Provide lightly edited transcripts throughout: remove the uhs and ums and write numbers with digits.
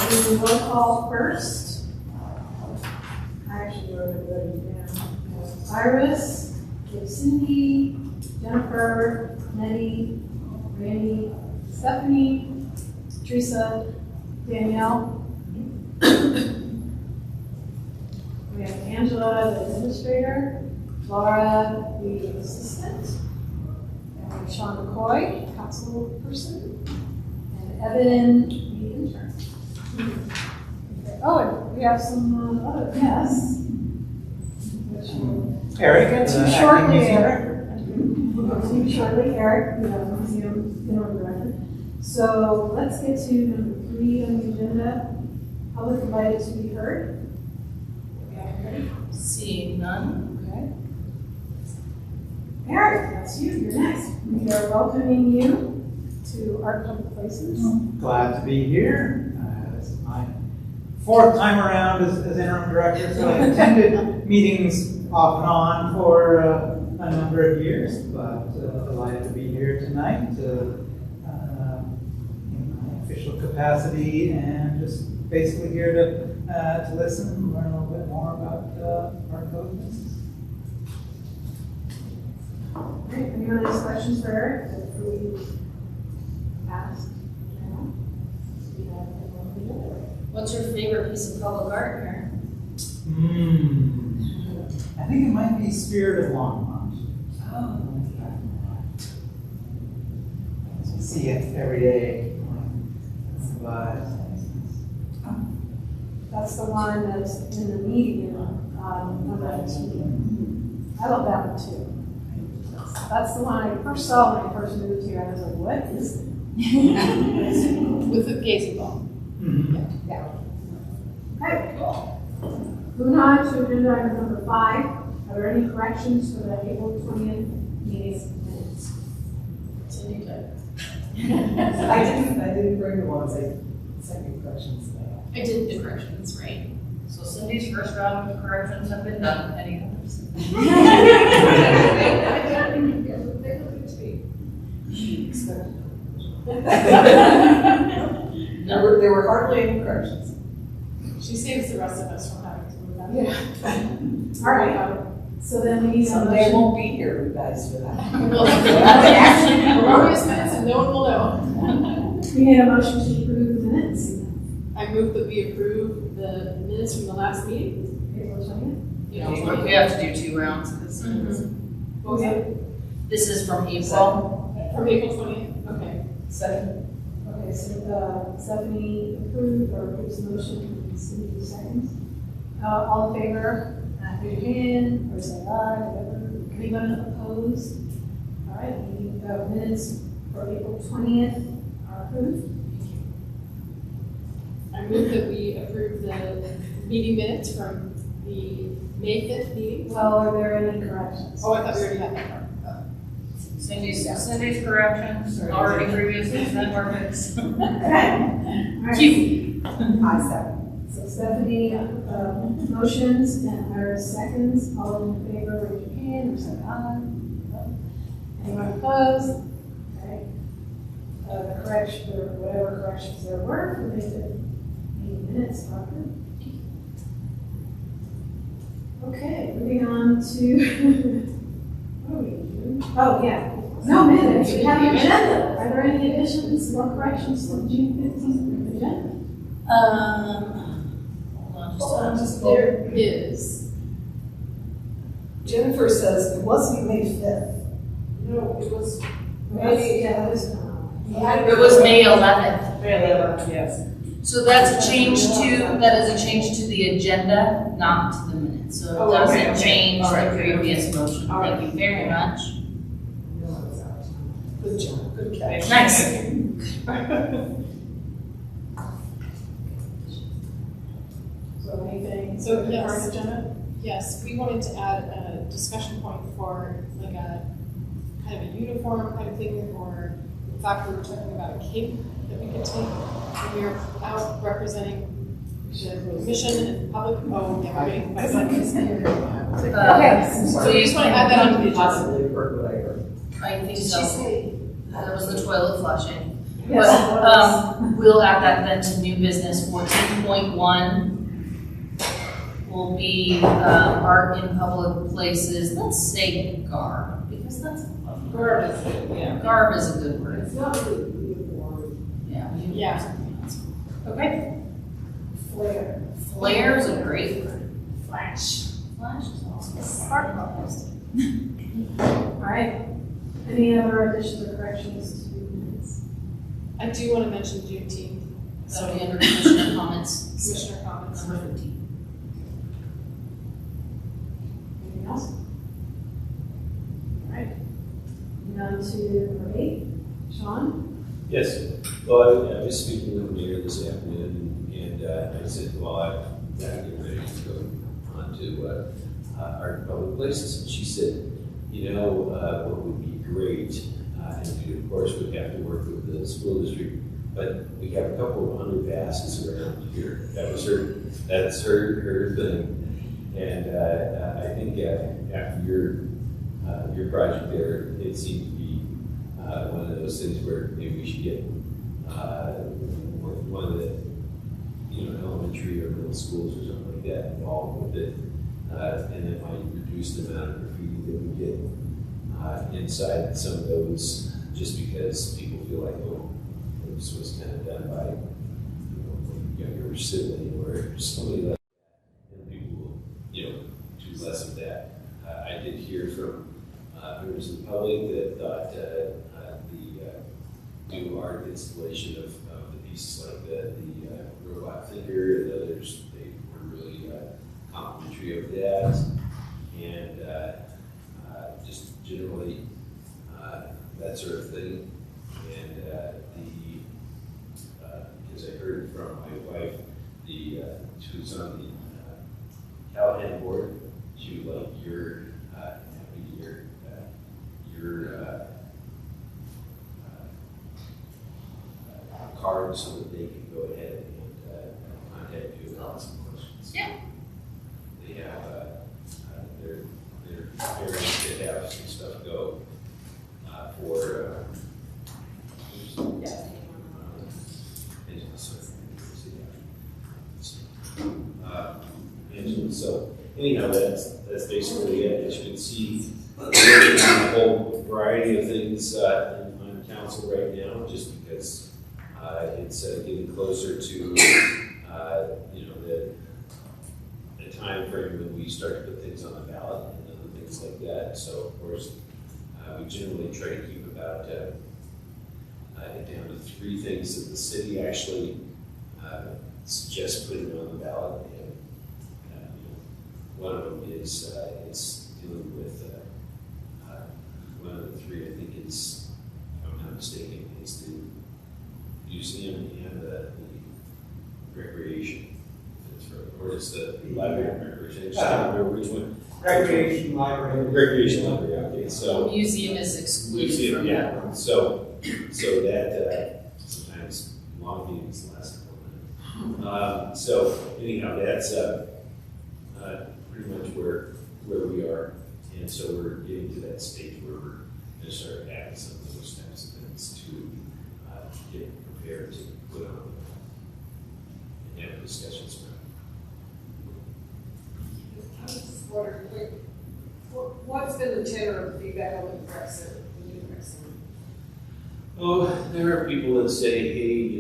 do roll call first. I actually wrote everybody down. Iris, Cindy, Jennifer, Nettie, Randy, Stephanie, Teresa, Danielle. We have Angela, the administrator, Laura, the assistant, and Sean McCoy, council person, and Evan, the intern. Okay. Oh, and we have some other guests, which we'll Eric, get to shortly. We'll get to shortly, Eric, the museum interim director. So let's get to number 3 on the agenda. Public invited to be heard. Seeing none. Okay. Eric, that's you. You're next. We are welcoming you to Art Public Places. glad to be here. This is my 4th time around as interim director, so I attended meetings off and on for a number of years, but delighted to be here tonight in my official capacity and just basically here to listen and learn a little bit more about Art Public Places. Great. Anyone has questions for Eric before we ask? No? We have everyone together. What's your favorite piece of public art here? I think it might be Spirit of Longmont. Oh. You see it every day. But That's the one that's in the median on that team. I love that one too. That's the one I first saw when I first moved here. I was like, what is it? With the gazing ball. Yeah. Okay, cool. Moving on to agenda item number 5. Are there any corrections for the April 20th meeting minutes? Cindy did. I didn't bring the ones I sent you corrections. I did the corrections, right? So Cindy's first round of corrections have been done. Any others? There were hardly any corrections. She saves the rest of us from having to move that. All right. So then we need a Someday motion. won't be here, you guys, for that. Glorious minutes and no one will know. We need a motion to approve the minutes. I move that we approve the minutes from the last meeting. April 20th. You know, We have to do 2 rounds. what was that? This is from April. From April 20th? Okay. Second. Okay, so Stephanie approved or approves the motion, and Cindy seconds. All in favor, raise your hand or say aye, whatever. Anyone opposed? All right, the minutes for April 20th are approved. I move that we approve the meeting minutes from the May 5th meeting. Well, are there any corrections? Oh, I thought we already had that part. Cindy's corrections already previously sent were fixed. Okay. All right. Cute. I second. So Stephanie motions and Iris seconds. All in favor, raise your hand or say aye. Anyone opposed? Okay. The correction, or whatever corrections there were, for the meeting minutes are approved. Okay, moving on to, what are we doing? Oh, yeah. No minutes, we have an agenda. Are there any additions or corrections to the June 15th agenda? Hold on just a There is. Jennifer says it wasn't May 5th. No, it was. Yeah, that was. It was May 11th. Yes. So that's a change that is a change to the agenda, not to the minutes. So it doesn't change the previous motion. Thank you very much. Good job, good catch. Nice. So anything? So, yes, agenda? Yes, we wanted to add a discussion point for like a kind of a uniform kind of thing, or in fact, we were talking about a cape that we could take when we were out representing the mission and public. Oh, yeah, we're getting quite Okay. So you just want to add that onto the agenda? Possibly heard what I heard. I think so. That was the toilet flushing. Yes, But, we'll add that then to new business. 14.1 will be, art in public places. Let's say garb, because that's a fun word. Garb is good, yeah. Garb is a good word. It's not really uniform. Yeah. we can do Yeah. something else. Okay. Flare. Flare is a great word. Flash. Flash is awesome. Spark plugs. All right. Any other additions or corrections to minutes? I do want to mention Juneteenth, That'll be under commissioner comments. commissioner comments. Number 15. Anything else? All right. Moving on to number 8. Sean? Yes, well, I was speaking with the mayor this afternoon, and I said, well, I'm getting ready to go on to our public places. And she said, you know, what would be great, and we of course would have to work with the school district, but we have a couple of underpasses around here. That's her thing. And I think after your project there, it seemed to be one of those things where maybe we should get one of the, elementary or middle schools or something like that involved with it. And it might reduce the amount of graffiti that we get inside some of those, just because people feel like, oh, this was kind of done by, younger sibling or somebody like that. And people will, do less of that. I did hear from members of the public that thought the new art installation of the pieces like the robot figure and others, they were really complimentary of that. And just generally that sort of thing. And as I heard from my wife, who's on the Callahan board, she would like your card so that they can go ahead and contact you and ask some questions. Yeah. They have, they're very to have some stuff go for, Angela. So anyhow, that's basically it. As you can see, we're working on a whole variety of things on council right now, just because it's getting closer to the time frame when we start to put things on the ballot and other things like that. So of course, we generally try to keep about down to 3 things that the city actually suggests putting on the ballot. And one of them is it's dealing with one of the 3. I think is, if I'm not mistaken, is the museum and the recreation. Or it's the library and recreation. I just can't remember which one. Recreation, library. Recreation library. Okay, so. Museum is excluded Museum, from that. yeah. So that sometimes long meetings last a couple minutes. So anyhow, that's pretty much where we are, and so we're getting to that stage where we're going to start adding some of those types of things to get prepared to put on and have discussions about. What's been the tenor of the feedback on the Brexit, the new Brexit? Oh, there are people that say, hey,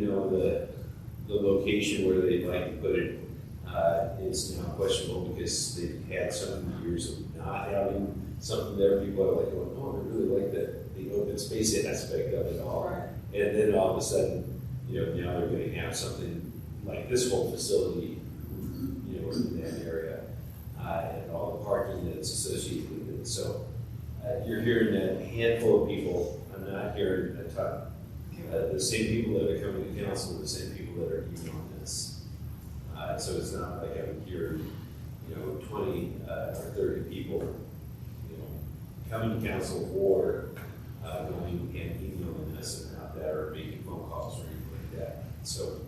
the location where they'd like to put it is now questionable because they've had so many years of not having something there. People are like, oh, I really like the open space aspect of it all. Right. And then all of a sudden, now they're going to have something like this whole facility, in that area, and all the parking that's associated with it. So you're hearing a handful of people. I'm not hearing a ton. The same people that are coming to council are the same people that are even on this. So it's not like I'm hearing, 20 or 30 people, coming to council or going and emailing us about that or making phone calls or anything like that. So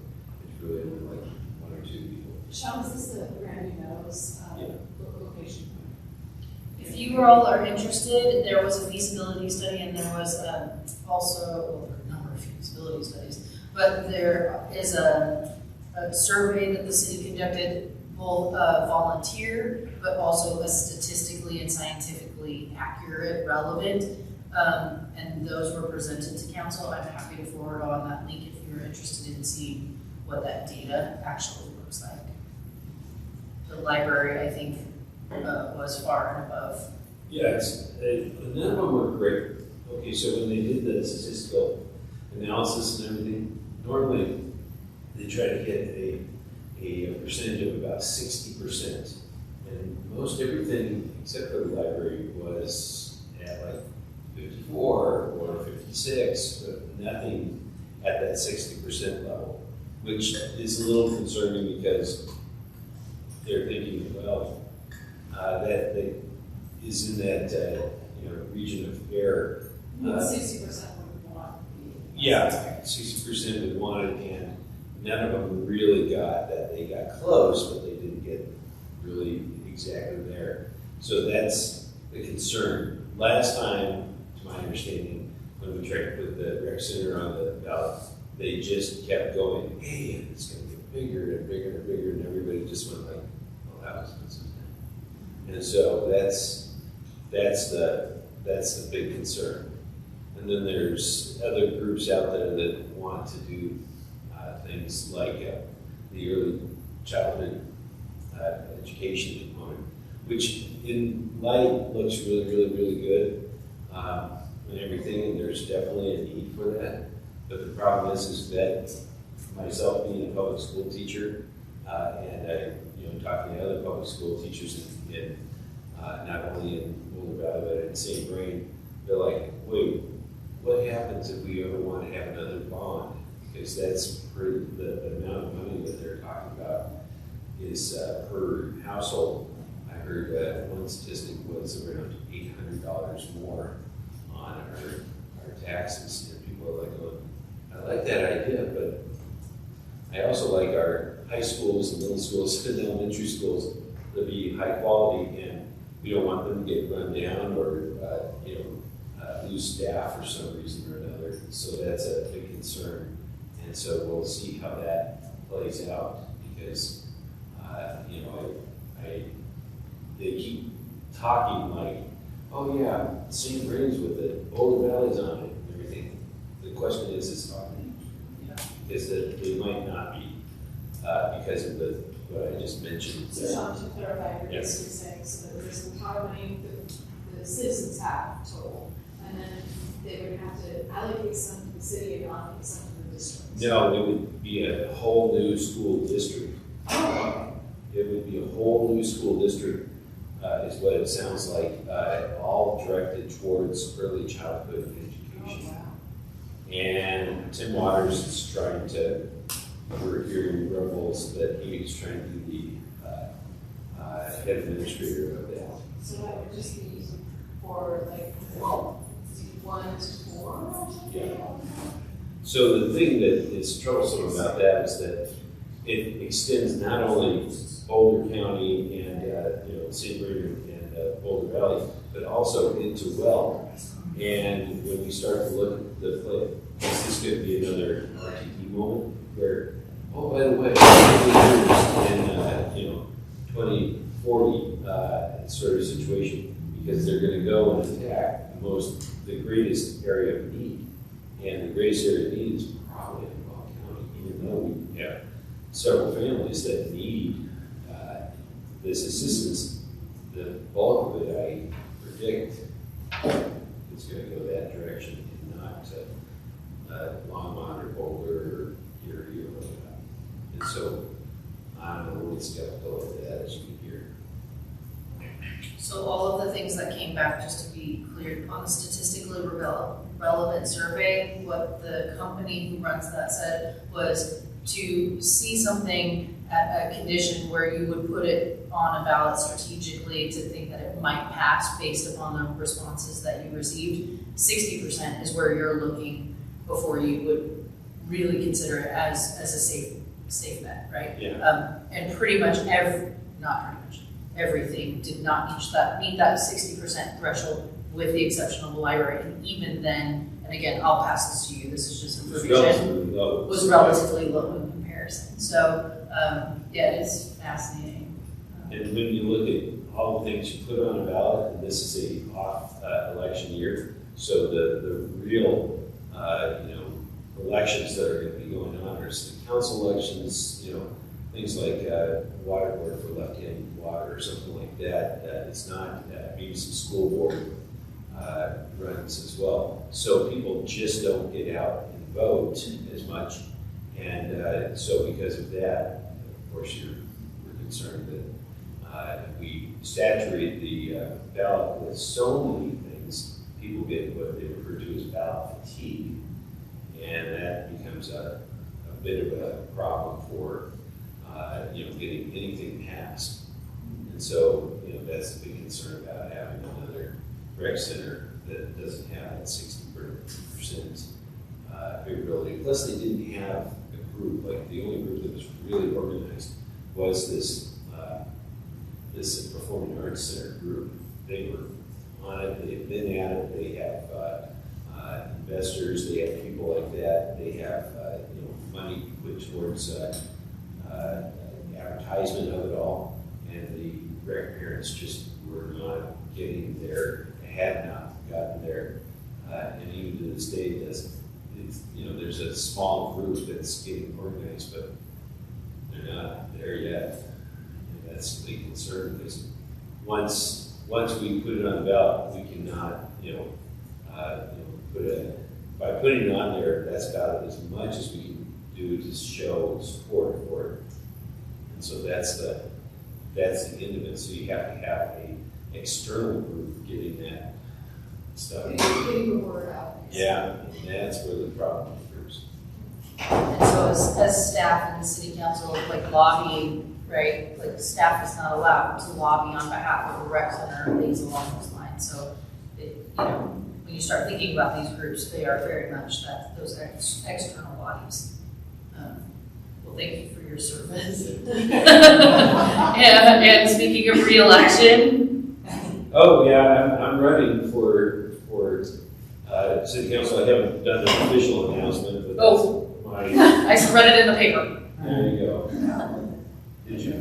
it's really only like 1 or 2 people. Sean, is this the Randy Meadows Yeah. location? If you all are interested, there was a feasibility study and there was also, well, there were a number of feasibility feasibility studies. But there is a survey that the city conducted, both volunteer, but also a statistically and scientifically accurate, relevant. And those were presented to council. I'm happy to forward on that link if you're interested in seeing what that data actually looks like. The library, I think, was far and above. Yeah, none of them were great. Okay, so when they did the statistical analysis and everything, normally they try to get a percentage of about 60%. And most everything, except for the library, was at like 54 or 56, but nothing at that 60% level, which is a little concerning because they're thinking, well, that is in that region of error. 60% would want to be. Yeah, 60% would want it, and none of them really got that. They got close, but they didn't get really exactly there. So that's the concern. Last time, to my understanding, when we tried to put the rec center on the ballot, they just kept going, hey, it's going to get bigger and bigger and bigger, and everybody just went like, oh, that was expensive. And so that's the big concern. And then there's other groups out there that want to do things like the early childhood education component, which in light looks really, really, really good and everything, and there's definitely a need for that. But the problem is that myself being a public school teacher and talking to other public school teachers in not only in Boulder Valley but in St. Vrain, they're like, wait, what happens if we ever want to have another bond? Because that's the amount of money that they're talking about is per household. I heard one statistic was around $800 more on our taxes. And people are like, oh, I like that idea, but I also like our high schools and middle schools and elementary schools to be high quality, and we don't want them to get run down or lose staff for some reason or another. So that's a big concern, and so we'll see how that plays out because they keep talking like, oh yeah, St. Vrain's with it, Boulder Valley's on it, and everything. The question is are they? Because they might not be because of what I just mentioned. So Sean, to clarify, you're basically saying so that there's some power money that the citizens have total, and then they would have to allocate some to the city and allocate some to the district. No, it would be a whole new school district. It would be a whole new school district, is what it sounds like, all directed towards early childhood education. And Tim Waters is trying to, we're hearing rumbles that he's trying to be the head administrator of that. So that would just be for like 1 to 4 or something? Yeah. So the thing that is troublesome about that is that it extends not only Boulder County and St. Vrain and Boulder Valley, but also into Well. And when we start to look at the play, this could be another RTD moment where, oh, by the way, in 2040 sort of situation, because they're going to go and attack the greatest area of need. And the greatest area of need is probably in Well County, even though we have several families that need this assistance. The bulk of it, I predict, is going to go that direction and not Longmont or Boulder or Erie or whatever. And so I'm a little skeptical of that, as you can hear. So all of the things that came back, just to be clear, on the statistically relevant survey, what the company who runs that said was to see something at a condition where you would put it on a ballot strategically to think that it might pass based upon the responses that you received. 60% is where you're looking before you would really consider it as a safe bet, right? Yeah. And pretty much everything did not meet that 60% threshold, with the exception of the library. And even then, And again, I'll pass this to you, this is just It was information. relatively low. Was relatively low in comparison. So, yeah, it is fascinating. And when you look at all the things you put on a ballot, and this is a off election year, so the real elections that are going to be going on are city council elections, things like water board for left-handed water or something like that. It's not maybe some school board runs as well. So people just don't get out and vote as much, and so because of that, of course, we're concerned that we saturate the ballot with so many things, people get what they refer to as ballot fatigue, and that becomes a bit of a problem for getting anything passed. And so that's the big concern about having another rec center that doesn't have that 60% favorability. Plus, they didn't have a group, like the only group that was really organized was this Performing Arts Center group. They were on it, they've been at it, they have investors, they have people like that, they have money put towards advertisement of it all, and the rec parents just were not getting there, had not gotten there, and even to this day, there's a small group that's getting organized, but they're not there yet. And that's a big concern, because once we put it on the ballot, we cannot, by putting it on there, that's about as much as we can do to show support for it. And so that's the end of it. So you have to have an external group getting that stuff. Getting the word out. Yeah, and that's where the problem occurs. And so as staff and the city council, like lobbying, right? Like staff is not allowed to lobby on behalf of the rec center or things along those lines. So, when you start thinking about these groups, they are very much those external bodies. Well, thank you for your service. and speaking of re-election. Oh yeah, I'm running for city council. I haven't done an official announcement, but I read it in the paper. There you go. Did you?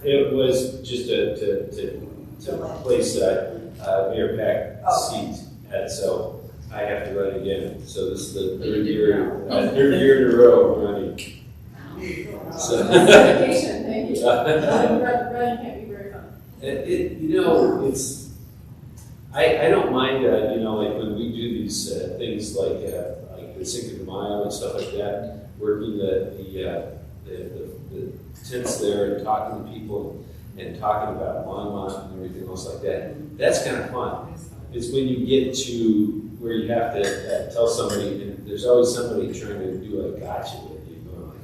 It was just to place Mayor Pack seat, and so I have to run again. So this is the third year in a row I'm running. So. Dedication, thank you. Running can't be very fun. It's I don't mind like when we do these things like the Cinco de Mayo and stuff like that, working the tents there and talking to people and talking about Longmont and everything else like that. That's kind of fun. It's when you get to where you have to tell somebody, and there's always somebody trying to do a gotcha with you, going like,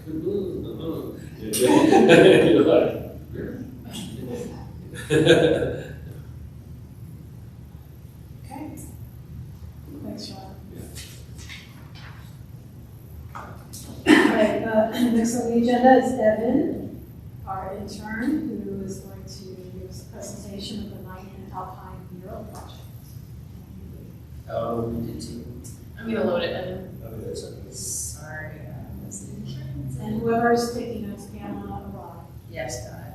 you're like, Okay. Thanks, Sean. All right, next on the agenda is Evan, our intern, who is going to give us a presentation of the Knighton Alpine Mural Project. I'm gonna load it in. Sorry. And whoever's taking notes, Pamela or Rob. Yes, got it.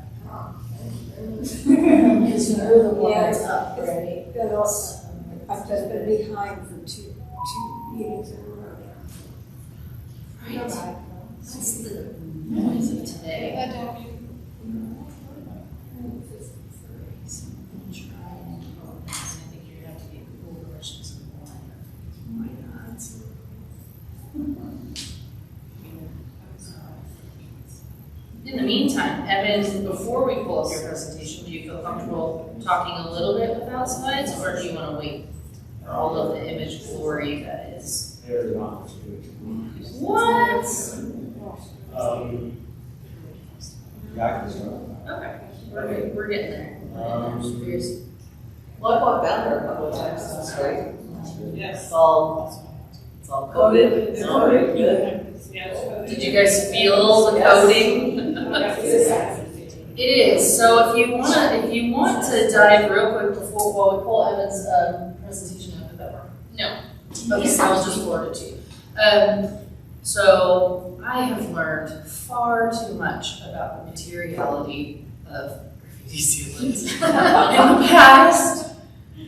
Because you're the one that's Yeah, up, right? I've just been behind for two meetings in a row. Right. What's the noise of today? That dog. I think you're gonna have to get Google permissions and one. Why not? In the meantime, Evan, before we pull up your presentation, do you feel comfortable talking a little bit without slides, or do you want to wait for all of the image glory that is? What? Okay, we're getting there. Here's- Well, I walked down there a couple of times, it's great. Yes. It's all coded, it's all very good. Did you guys feel the coding? It is, so if you want to dive real quick before, while we pull Evan's, presentation up, did that work? No. Okay, I will just forward it to you. So I have learned far too much about the materiality of graffiti sealants in the past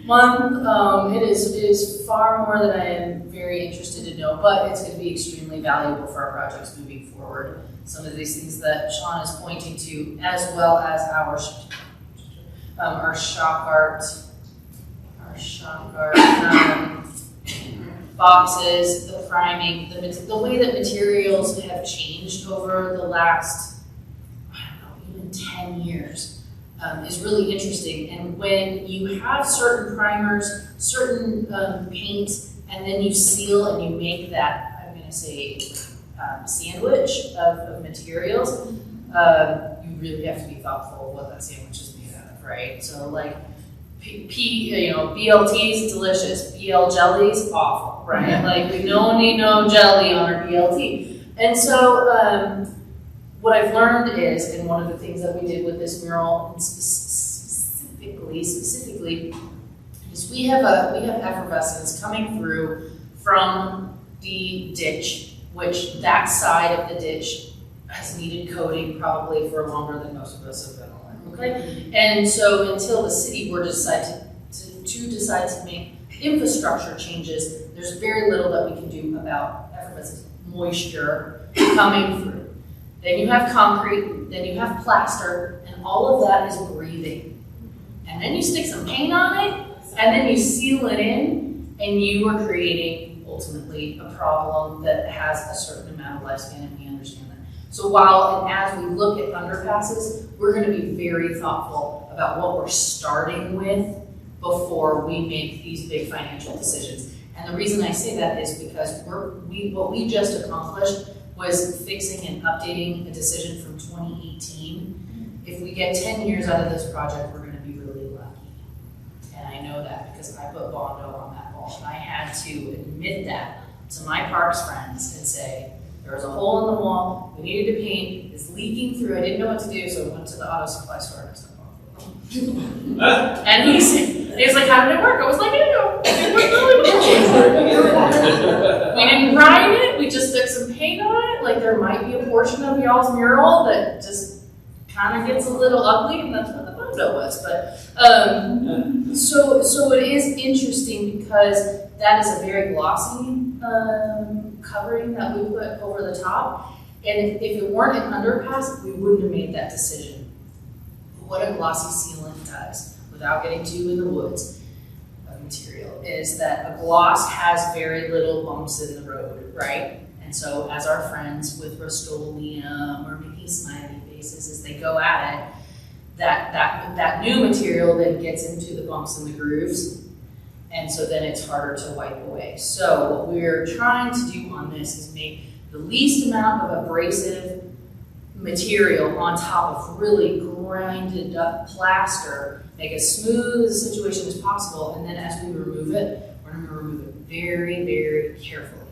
month. It is far more than I am very interested to know, but it's going to be extremely valuable for our projects moving forward. Some of these things that Sean is pointing to, as well as our shock art boxes, the priming, the way that materials have changed over the last, I don't know, even 10 years is really interesting. And when you have certain primers, certain paints, and then you seal and you make that, I'm gonna say, sandwich of materials, you really have to be thoughtful of what that sandwich is made out of, right? So like, BLT's delicious, BL jelly's awful, right? Like we don't need no jelly on our BLT. And so what I've learned is, and one of the things that we did with this mural specifically, is we have effervescence coming through from the ditch, which that side of the ditch has needed coating probably for longer than most of us have been alive. Okay, and so until the city were to decide to make infrastructure changes, there's very little that we can do about effervescent moisture coming through. Then you have concrete, then you have plaster, and all of that is breathing. And then you stick some paint on it, and then you seal it in, and you are creating ultimately a problem that has a certain amount of lifespan, and we understand that. So while, and as we look at underpasses, we're going to be very thoughtful about what we're starting with before we make these big financial decisions. And the reason I say that is because what we just accomplished was fixing and updating a decision from 2018. If we get 10 years out of this project, we're going to be really lucky. And I know that because I put Bondo on that ball. And I had to admit that to my parks friends and say, there was a hole in the wall, we needed to paint, it's leaking through, I didn't know what to do, so I went to the auto supply store and I said, and he's like, how did it work? I was like, I don't know. It worked really well. We didn't prime it, we just stuck some paint on it. Like there might be a portion of y'all's mural that just kind of gets a little ugly, and that's what the photo was. But so it is interesting because that is a very glossy covering that we put over the top. And if it weren't an underpass, we wouldn't have made that decision. What a glossy sealant does, without getting too in the woods of material, is that a gloss has very little bumps in the road, right? And so as our friends with Rust-Oleum or making smiley faces as they go at it, that new material then gets into the bumps and the grooves, and so then it's harder to wipe away. So what we're trying to do on this is make the least amount of abrasive material on top of really grinded up plaster, make as smooth a situation as possible, and then as we remove it, we're going to remove it very, very carefully.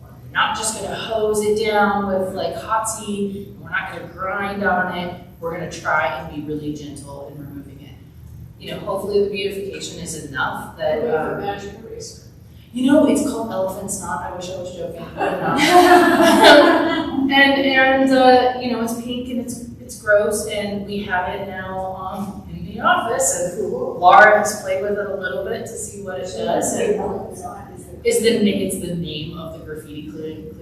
We're not just going to hose it down with like hot seat, we're not going to grind on it, we're going to try and be really gentle in removing it. You know, hopefully the beautification is enough that... magic eraser. You know, it's called elephant snot. I wish I was joking, but I'm not. and you know, it's pink and it's gross, and we have it now in the office. And Laura has played with it a little bit to see what it does. And it's the name of the graffiti cleaner.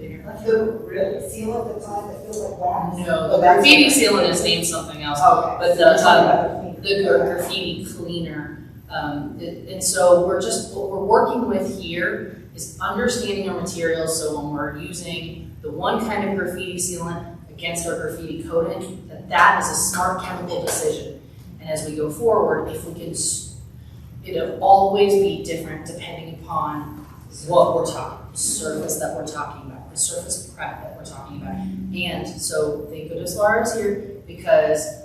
Really? Sealant that's on that feels like wax? No, the graffiti sealant is named something else, but the graffiti cleaner. And so what we're working with here is understanding our materials, so when we're using the one kind of graffiti sealant against our graffiti coating, that is a smart chemical decision. And as we go forward, if we can, it'll always be different depending upon what we're talking, surface that we're talking about, the surface prep that we're talking about. And so thank goodness Laura's here, because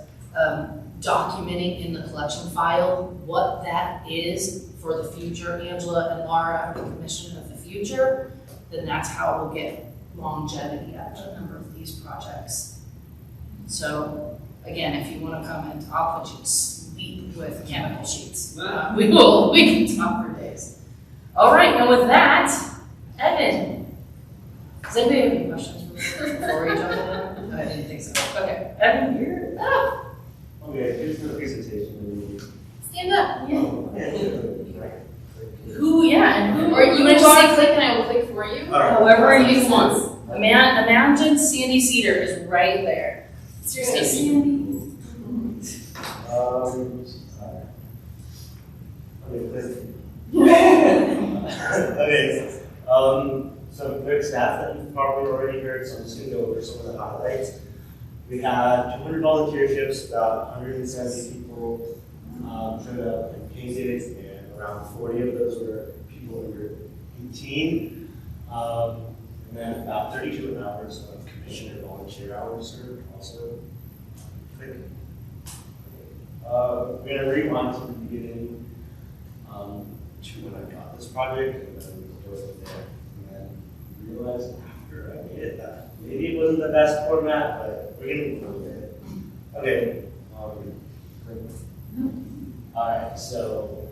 documenting in the collection file what that is for the future, Angela and Laura are the commission of the future, then that's how we'll get longevity out of a number of these projects. So again, if you wanna come and I'll put you to sleep with chemical sheets. We can talk for days. All right, and with that, Evan, does anybody have any questions before we jump in? No, I didn't think so. Okay, Evan, you're up. Okay, here's the presentation. Stand up, yeah. Yeah. Who, yeah, and who, Or you want to talk- say click and I will click for you? however you want. Imagine Sandy Cedar is right there. Seriously, Sandy. Okay, some quick stats that you've probably already heard, so I'm just gonna go over some of the highlights. We had 200 volunteerships, about 170 people showed up and painted, and around 40 of those were people under 18. And then about 32 hours of commissioned or volunteer hours served also. We're gonna rewind to the beginning to when I got this project, and then go from there. And then realized after I made it that maybe it wasn't the best format, but we're gonna go with it. Okay. Alright, so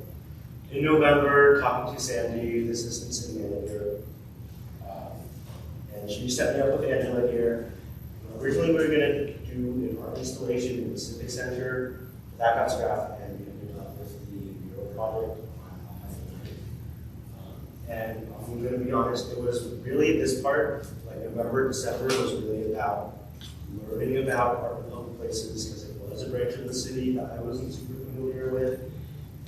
in November, talking to Sandy, the assistant city manager, and she set me up with Angela here. Originally, we were gonna do an art installation in the Civic Center. That got scrapped, and we ended up with the mural project. And I'm gonna be honest, it was really this part, like November, December, was really about learning about art in public places, because it was a branch of the city that I wasn't super familiar with,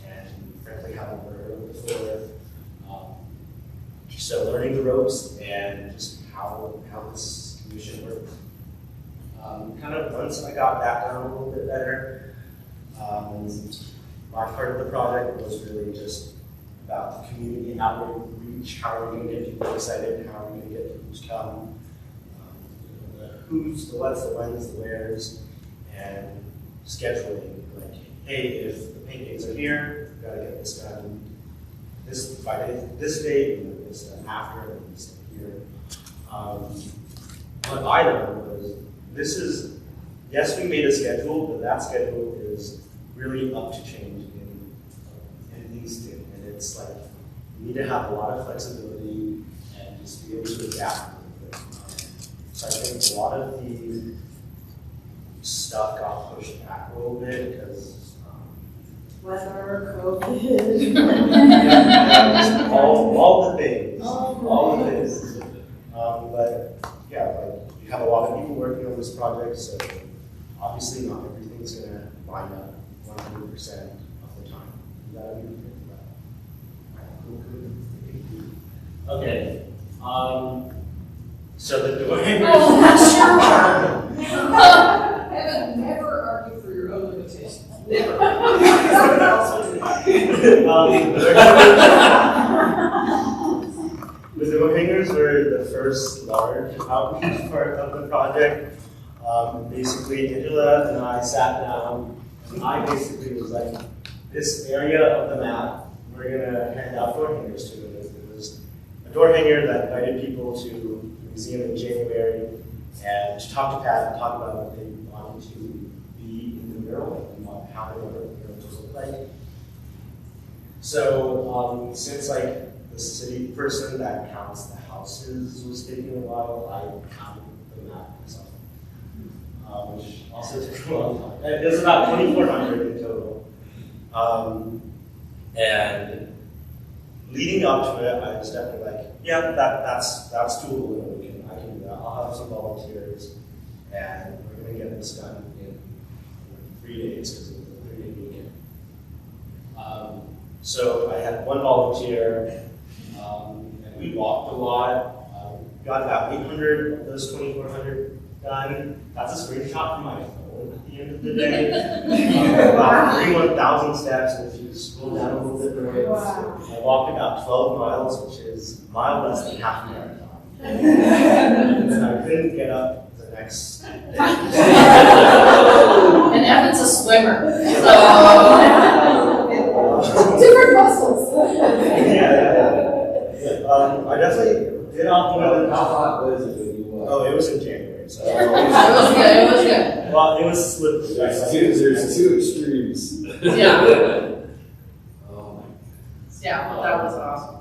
and frankly haven't heard of before. So learning the ropes and just how this commission worked. Kind of once I got that down a little bit better, my part of the project was really just about the community outreach, how are we going to get people excited, how are we going to get people to come, the who's, the what's, the when's, the where's, and scheduling, like, hey, if the paintings are here, we've got to get this done this by this date, and this done after, and this here. What I learned was, this is, yes, we made a schedule, but that schedule is really up to change in Easton. And it's like, you need to have a lot of flexibility and just be able to adapt. So I think a lot of the stuff got pushed back a little bit because Weather, COVID. all the things. All the things. But yeah, like you have a lot of people working on this project, so obviously not everything's going to line up 100% of the time. You gotta be okay. So the door hangers. Oh, that's your Evan, never argue for your own limitations. Never. The door hangers were the first large outreach part of the project. Basically, Angela and I sat down, and I basically was like, this area of the map, we're gonna hand out door hangers to. It was a door hanger that invited people to the museum in January and to talk to Pat and talk about what they wanted to be in the mural and how they wanted the mural to look like. So since like the city person that counts the houses was taking a while, I counted the map myself, which also took a long time. It was about 2,400 in total. And leading up to it, I was definitely like, yeah, that's doable. I can do that. I'll have some volunteers, and we're going to get this done in 3 days because it was a 3-day weekend. So I had one volunteer, and we walked a lot. Got about 800 of those 2,400 done. That's a screenshot from my phone at the end of the day. About 31,000 steps, and if you scroll down a little bit more, I walked about 12 miles, which is a mile less than half a marathon. And then I couldn't get up the next day. And Evan's a swimmer, so. Different muscles. Yeah. I definitely did off more than How hot was it when you walked? Oh, it was in January. great. So It was good, it was good. well, it was slippery. There's two extremes. Yeah. Oh my. Yeah, well, that was awesome.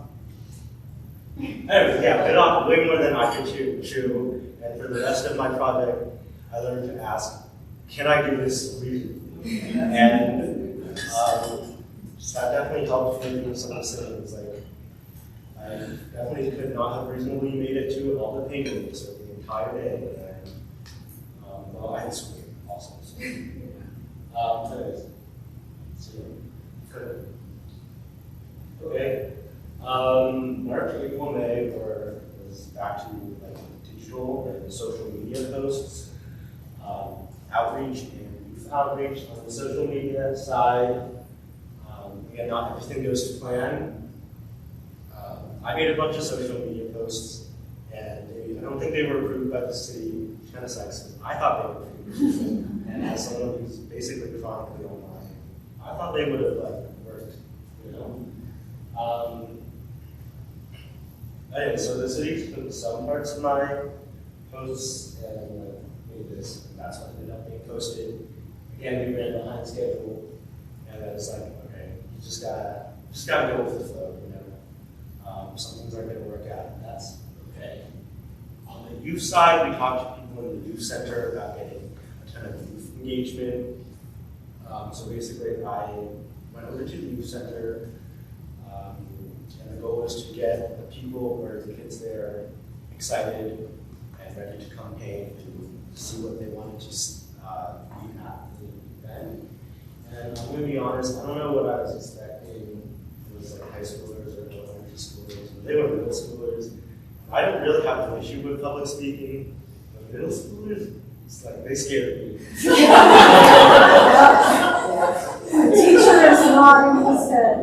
Anyway, yeah, bit off way more than I could chew. And for the rest of my project, I learned to ask, can I do this reasonably? And that definitely helped me with some decisions. Like, I definitely could not have reasonably made it to all the paintings for the entire day. And, well, I had school also. So, anyways, so good. Okay. March, April, May was back to like digital and social media posts, outreach and youth outreach on the social media side. Again, not everything goes to plan. I made a bunch of social media posts, and I don't think they were approved by the city. Kind of sucks. I thought they were approved, and as someone who's basically chronically online, I thought they would have like worked, you know. Anyway, so the city took some parts of my posts and made this, and that's what ended up being posted. Again, we ran behind schedule, and I was like, okay, you just gotta go with the flow, you know. Some things aren't gonna work out, and that's okay. On the youth side, we talked to people in the youth center about getting a ton of youth engagement. So basically, I went over to the youth center. And the goal was to get the people or the kids there excited and ready to come paint to see what they wanted to be at the event. And I'm going to be honest, I don't know what I was expecting. It was like high schoolers or elementary schoolers, but they were middle schoolers. I don't really have an issue with public speaking, but middle schoolers, it's like they scared me. Teacher is nodding his head.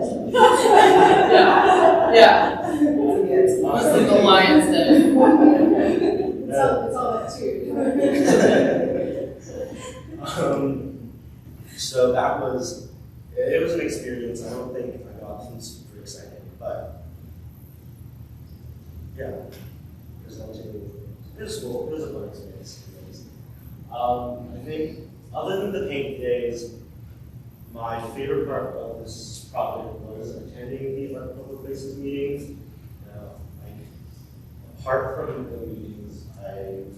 Yeah. It's like the lion's den. It's all that too. So that was, it was an experience. I don't think I got super excited, but yeah, presenting, it was cool. It was a fun experience. I think other than the paint days, my favorite part of this project was attending the public places meetings. Like, apart from the meetings, I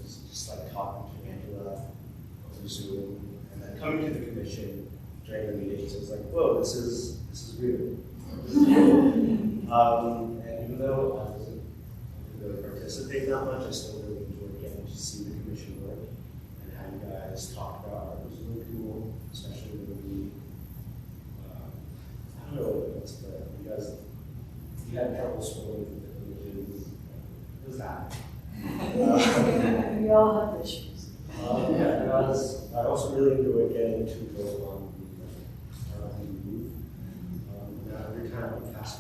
was just like talking to Angela over Zoom, and then coming to the commission during the meetings. I was like, whoa, this is weird. And even though I wasn't able to participate that much, I still really enjoyed getting to see the commission work and how you guys talk about it. It was really cool, especially when we. I don't know what it was, but you had trouble scrolling through the images. It was that. We all have issues. Yeah, and I also really enjoyed getting to go on the move. Every time I passed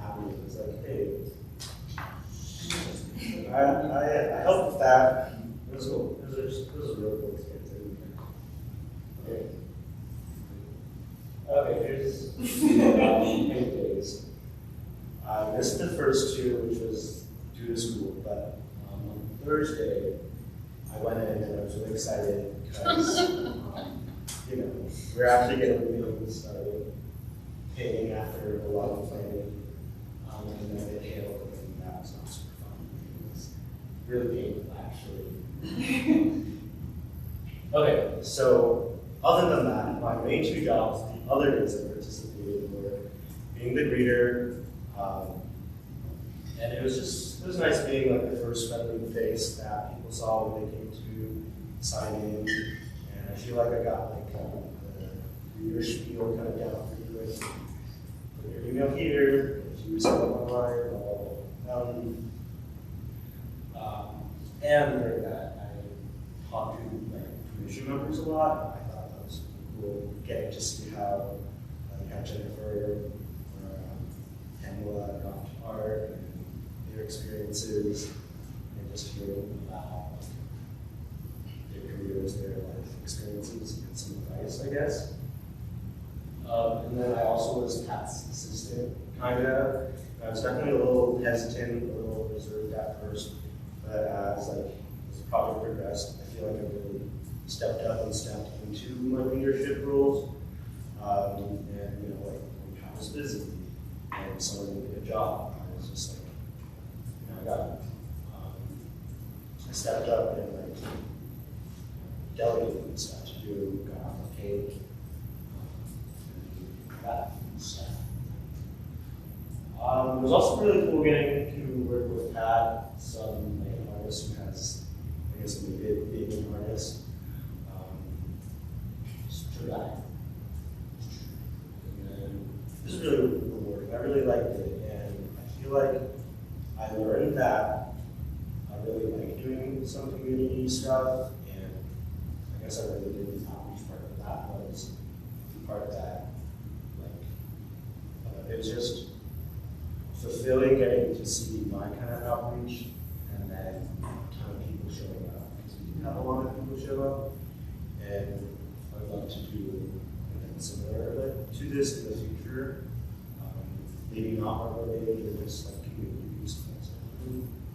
Abby, it was like, hey, I helped with that. It was cool. It was a real cool experience. Okay. Okay, here's paint days. I missed the first two, which was due to school, but on Thursday, I went in and I was really excited because, you know, we're actually getting really started painting after a lot of planning, and then it hailed, and that was not super fun. It was really painful, actually. Okay, so other than that, my main two jobs, the other days I participated were being the greeter, and it was nice being like the first friendly face that people saw when they came to sign in, and I feel like I got like the greeter spiel kind of down pretty quick. Put your email here, if you sign up online, and during that I talked to like commission members a lot. I thought that was cool, getting to see how Jennifer or Pamela got to art and their experiences, and just hearing about their careers, their life experiences, and some advice, I guess. And then I also was Pat's assistant, kind of. I was definitely a little hesitant, a little reserved at first, but as like as the project progressed, I feel like I really stepped up and stepped into my leadership roles. And, you know, like, when I was busy and someone did a job, I was just like, you know, I stepped up and like delegated stuff to do, got off the cake, that stuff. It was also really cool getting to work with Pat, some artist who has, I guess, a big artist. Just for that. And this is really rewarding. I really liked it, and I feel like I learned that I really like doing some community stuff, and I guess I really did the outreach part of that was the part that, like, it was just fulfilling getting to see my kind of outreach, and then a ton of people showing up, because we didn't have a lot of people show up, and I'd love to do something similar to this in the future. Maybe not art related, or just like community use things.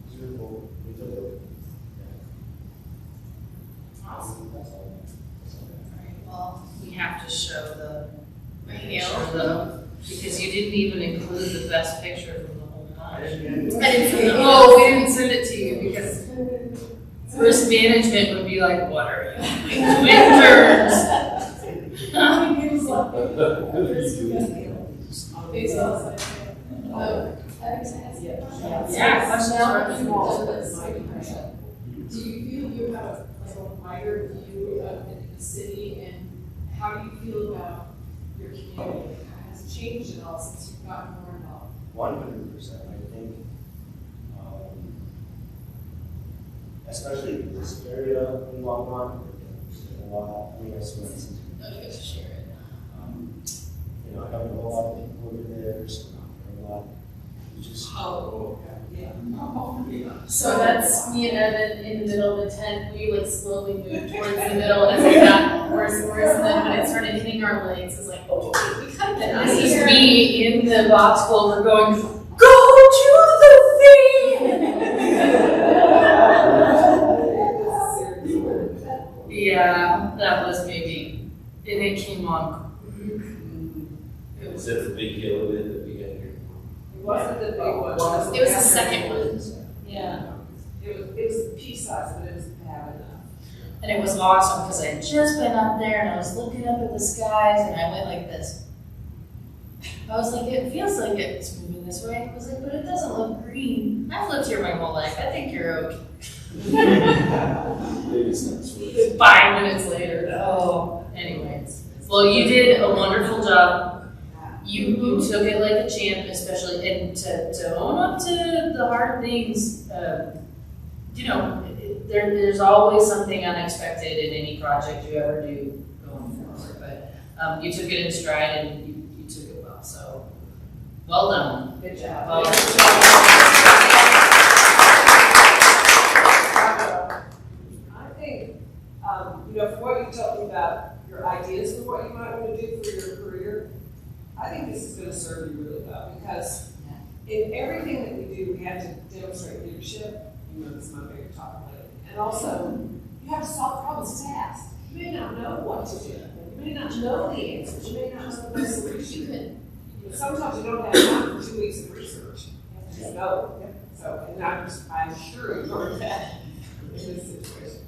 It's really cool. We feel good. Yeah. Awesome. That's all. Alright, well, we have to show the Video. because you didn't even include the best picture from the whole I bunch. didn't I didn't send it. Oh, we didn't send it to you because risk management would be like, what are you doing? Interns. Yeah, questions are Do you feel you have like a wider view of the city, and how do you feel about your community? Has it changed at all since you've gotten more involved? 100%. I think, especially this area in Longmont, there's a lot. I mean, I spent some No, you guys share it. you know, I don't know a lot of people over there, so not a lot. You just So that's me and Evan in the middle of the tent. We like slowly moved towards the middle as it got worse and worse. And then when it started hitting our legs, it's like, oh, we kind of been This is here. me in the box culvert going, go to the thing! Yeah, that was maybe, and it came on. It Was was, that the big hill event that we had here? It wasn't the big one. it was the second one. Yeah. It was pea size, but it was bad enough. And it was awesome because I had just been up there and I was looking up at the skies and I went like this. I was like, it feels like it's moving this way. I was like, but it doesn't look green. I've lived here my whole life. I think you're okay. Maybe it's not sweet. 5 minutes later. Oh, anyways. Well, you did a wonderful job. You took it like a champ, especially, and to own up to the hard things. You know, there's always something unexpected in any project you ever do going forward. But you took it in stride and you took it well. So, well done. Good job. Well done. I think, you know, for what you're talking about, your ideas for what you might want to do for your career, I think this is going to serve you really well, because in everything that we do, we have to demonstrate leadership. You know, this is my favorite topic lately. And also, you have to solve problems fast. You may not know what to do. You may not know the answers. You may not know the best solution. Sometimes you don't have time for 2 weeks of research. You have to just know. So, and I'm sure you learned that in this situation.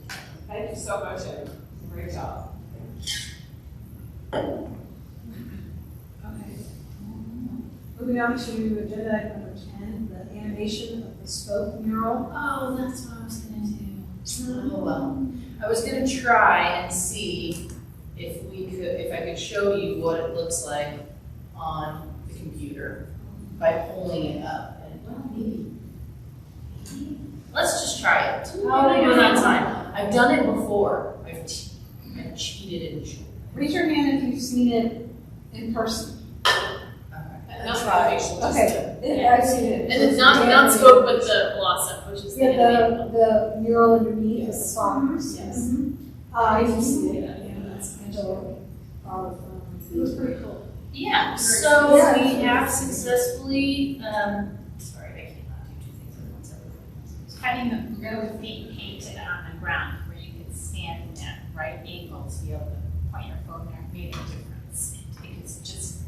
Thank you so much, Evan. Great job. Okay. Moving on to agenda item number 10, the animation of the spoke mural. Oh, that's what I was gonna do. Oh well. I was gonna try and see if I could show you what it looks like on the computer by pulling it up. And well, maybe. Let's just try it. How do I do that time? I've done it before. I've cheated and showed. Raise your hand if you've seen it in person. Not try. Okay, I've seen it. And it's not spoke, but the blossom, which is the Yeah, the mural underneath the songs. Yes. I can see it. Yeah, that's Angela. It was pretty cool. Yeah, so Yeah. we have successfully, sorry, I cannot do two things at once. cutting the, we're gonna paint it on the ground where you can stand in at right angles, be able to point your phone there, made a difference. It's just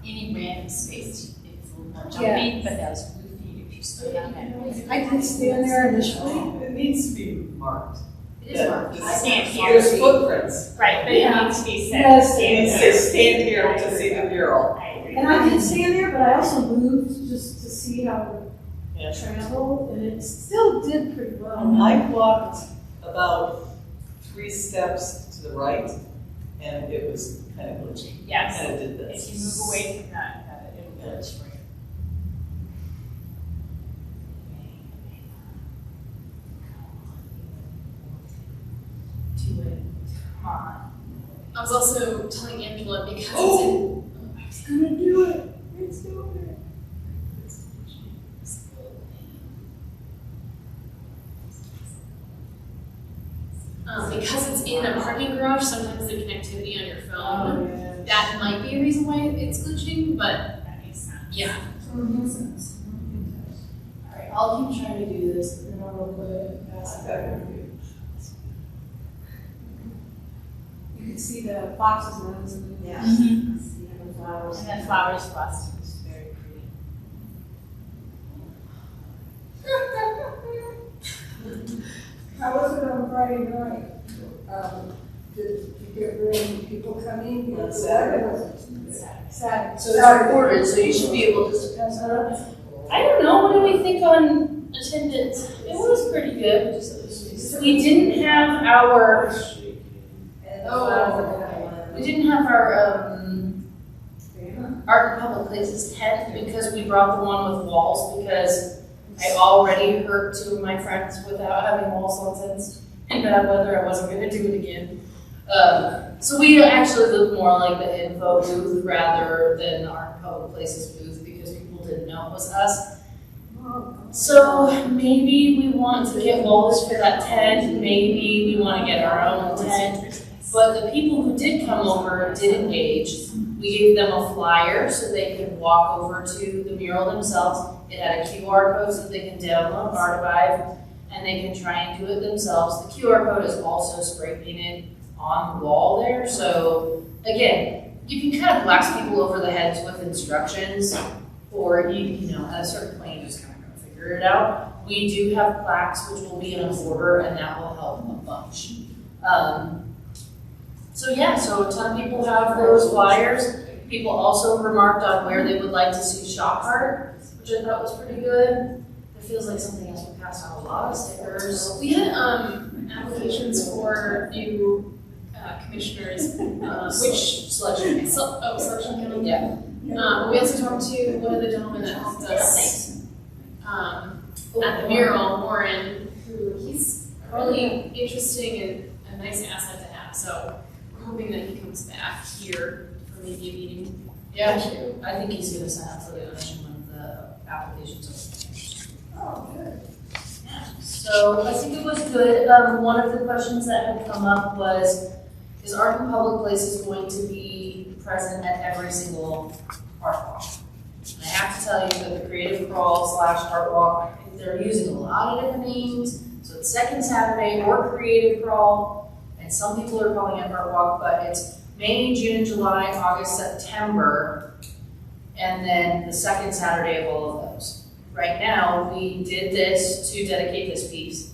any random space, it's a little more jumpy, but that's goofy if you slow down that. I did stand there initially. It needs to be marked. It is marked. Yeah, I can't hear. There's footprints. Right, but it needs to be said. Yes. It says stand here to see the mural. I agree. And I did stand there, but I also moved just to see how Yeah. it traveled, and it still did pretty well. I walked about 3 steps to the right, and it was kind of glitchy. Yes. And it did this. If you move away from that, it'll glitch for you. Do it. Come on. I was also telling Angela because Oh! It's gonna do it. It's doing it. because it's in a parking garage, sometimes the connectivity on your phone, yeah. that might be a reason why it's glitching, but That makes sense. yeah. Makes sense. Alright, I'll keep trying to do this, and then I'll real quick pass it back. You can see the boxes around them. Yeah. And the flowers. And then flowers for us, it was very pretty. How was it on Friday night? Did you get really people coming? On Saturday. Saturday. So it's recorded, so you should be able to pass that up. I don't know, what do we think on attendance? It was pretty good. We didn't have our, we didn't have our, Art in Public Places tent because we brought the one with walls because I already hurt 2 of my friends without having walls on tents. In bad weather, I wasn't gonna do it again. So we actually looked more like the info booth rather than our public places booth because people didn't know it was us. So maybe we want to get walls for that tent, maybe we want to get our own tent. But the people who did come over did engage. We gave them a flyer so they could walk over to the mural themselves. It had a QR code so they can download Artivive and they can try and do it themselves. The QR code is also spray painted on the wall there. So again, you can kind of blast people over the heads with instructions, or you know, at a certain point you just kind of go figure it out. We do have plaques which will be in a border and that will help a bunch. So yeah, so a ton of people have those flyers. People also remarked on where they would like to see shop art, which I thought was pretty good. It feels like something else. We passed out a lot of stickers. We had applications for new commissioners, which Selection. selection committee. Yeah. We also talked to one of the gentlemen that helped us at the mural, Warren, who he's really interesting and a nice asset to have. So we're hoping that he comes back here for maybe a meeting. Yeah, I think he's gonna sign up for the audition when the application's open. Oh, good. So I think it was good. One of the questions that had come up was, is Art in Public Places going to be present at every single art walk? And I have to tell you that the Creative Crawl / Art Walk, they're using a lot of different names. So it's second Saturday or Creative Crawl, and some people are calling it Art Walk, but it's May, June, July, August, September, and then the second Saturday of all of those. Right now, we did this to dedicate this piece.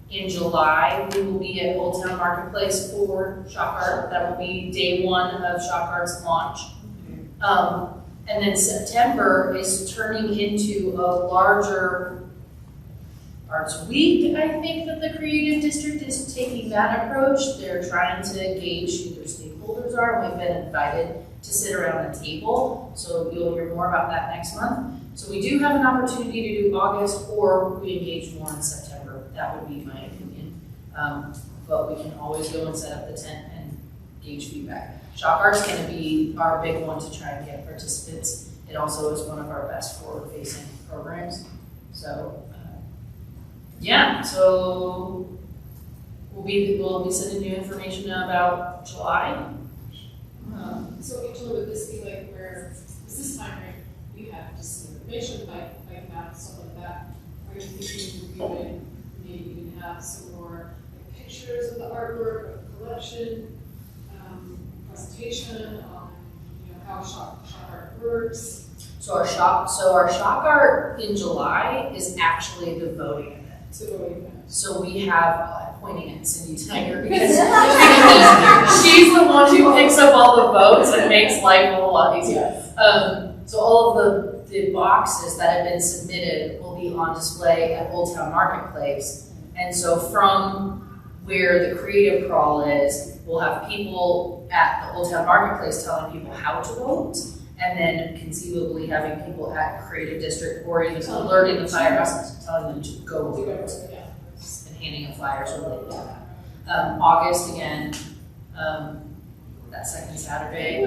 In July, we will be at Old Town Marketplace for Shock Art. That will be day 1 of Shock Art's launch. And then September is turning into a larger Arts Week. I think that the Creative District is taking that approach. They're trying to gauge who their stakeholders are. We've been invited to sit around the table, so you'll hear more about that next month. So we do have an opportunity to do August, or we engage more in September. That would be my opinion. But we can always go and set up the tent and gauge feedback. Shock Art's going to be our big one to try and get participants. It also is one of our best forward-facing programs. So, yeah, so we'll be sending you information about July. So Angela, would this be like where, is this time, right, we have just some information, like maps, stuff like that? Are good thinking would be to maybe even have some more like, pictures of the artwork, of the collection, presentation on, you know, how shop art works. So our shock art in July is actually the voting event. So we have, pointing at Cindy Tiger because she's the one who picks up all the votes and makes life a whole lot easier. So all of the boxes that have been submitted will be on display at Old Town Marketplace. And so from where the creative crawl is, we'll have people at the Old Town Marketplace telling people how to vote, and then conceivably having people at Creative District or even alerting the firehouse, telling them to go vote, and handing out flyers related to that. August again, that second Saturday,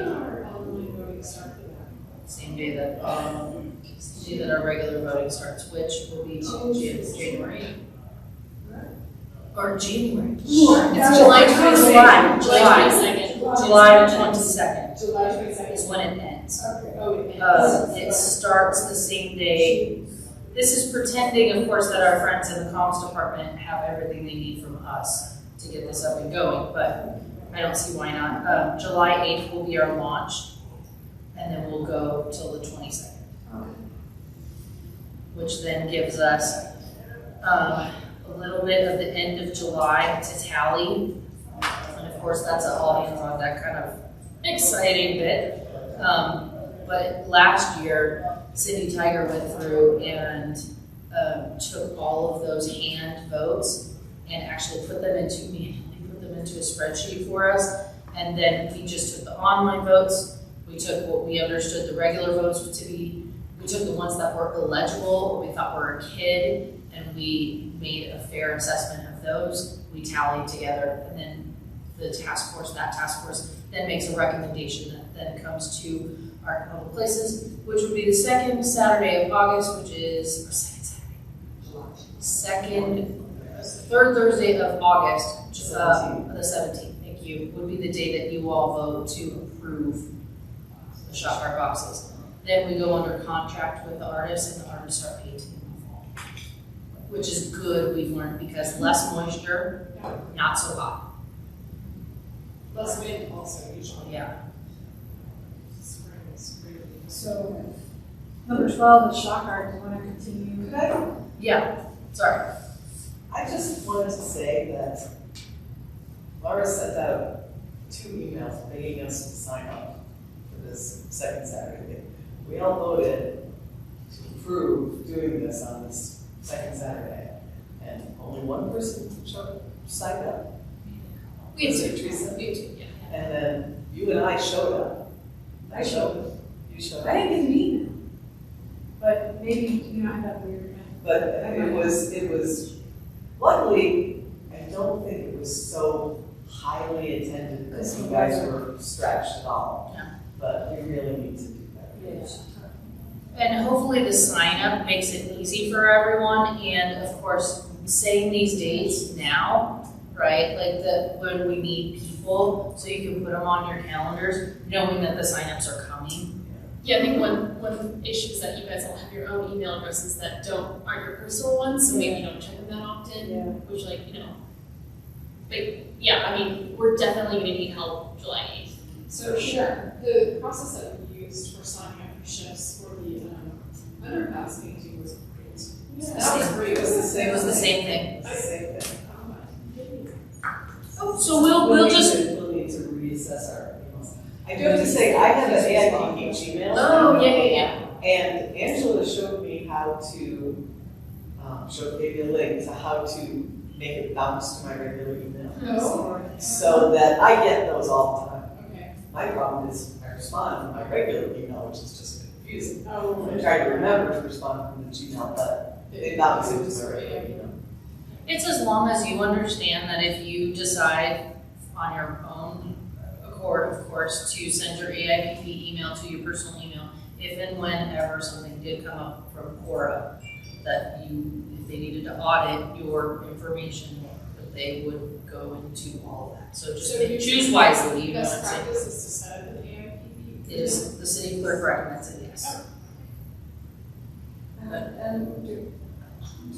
same day that our regular voting starts, which will be January. Or January. It's July 22nd. July 22nd. July 22nd. Is when it ends. Okay. Oh, it ends. It starts the same day. This is pretending, of course, that our friends in the comms department have everything they need from us to get this up and going, but I don't see why not. July 8th will be our launch, and then we'll go till the 22nd. Okay. Which then gives us a little bit of the end of July to tally. And of course, that's all hands on that kind of exciting bit. But last year, Cindy Tiger went through and took all of those hand votes and actually manually put them into a spreadsheet for us. And then we just took the online votes. We took what we understood the regular votes to be. We took the ones that were illegible, or we thought were a kid, and we made a fair assessment of those. We tallied together, and then that task force then makes a recommendation that then comes to Art in Public Places, which would be the second Saturday of August, which is third Thursday of August, the 17th, thank you, would be the day that you all vote to approve the shop art boxes. Then we go under contract with the artists, and the artists start painting in the fall, which is good, we've learned, because less moisture, not so hot. Less wind also usually. Yeah. Spring is really. So, number 12 is shock art. Do you want to continue? Could I? Yeah, sorry. I just wanted to say that Laura sent out 2 emails begging us to sign up for this second Saturday. We all voted to approve doing this on this second Saturday, and only one person signed up. We had Was it two. Teresa? We had two, yeah. And then you and I showed up. I showed up. You showed I up. didn't get an email, but maybe you don't have that weird. But it was, luckily, I don't think it was so highly attended that you guys were stretched at all. Yeah. But we really need to do that. And hopefully the sign up makes it easy for everyone, and of course, saying these dates now, right? Like when we need people, so you can put them on your calendars, knowing that the signups are coming. Yeah, I think one issue is that you guys all have your own email addresses that aren't your personal ones, so maybe you don't check them that often, which but yeah, I mean, we're definitely gonna need help July 8th. So sure, the process that we used for signing up for shifts for the underpass painting was great. Yeah. That was great. It was the same. It was the same thing. It's the same thing. So we'll just. We'll need to reassess our emails. I do have to say, I have an AIP Gmail. Oh, yeah. And Angela showed me how to, gave me a link to how to make it bounce to my regular email. Oh. So that I get those all the time. Okay. My problem is I respond to my regular email, which is just confusing. Oh, I try to remember to respond from the Gmail, but they bounce into my regular email. It's as long as you understand that if you decide on your own accord, of course, to send your AIPP email to your personal email, if and whenever something did come up from Quora, that if they needed to audit your information, that they would go into all of that. So just choose wisely. You know best what I'm saying? practice is to set up an AIPP. It is the city clerk recommends it, yes.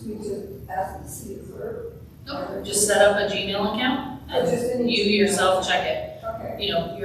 we just ask the city clerk? Nope, just set up a Gmail account Or just and any you yourself check it. Okay. You know,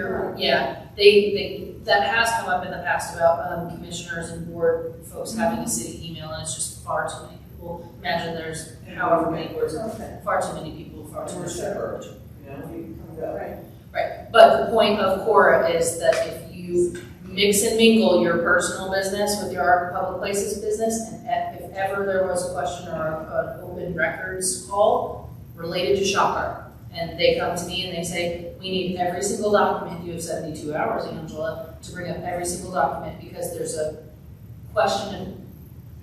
that has come up in the past about commissioners and board folks having a city email, and it's just far too many people. Imagine there's however many words, Okay. far too many people, far too We're much separate. verbiage. You know, you come up. Right. Right, but the point of Cora is that if you mix and mingle your personal business with your public places business, and if ever there was a question or an open records call related to Shopper, and they come to me and they say, we need every single document, you have 72 hours, Angela, to bring up every single document because there's a question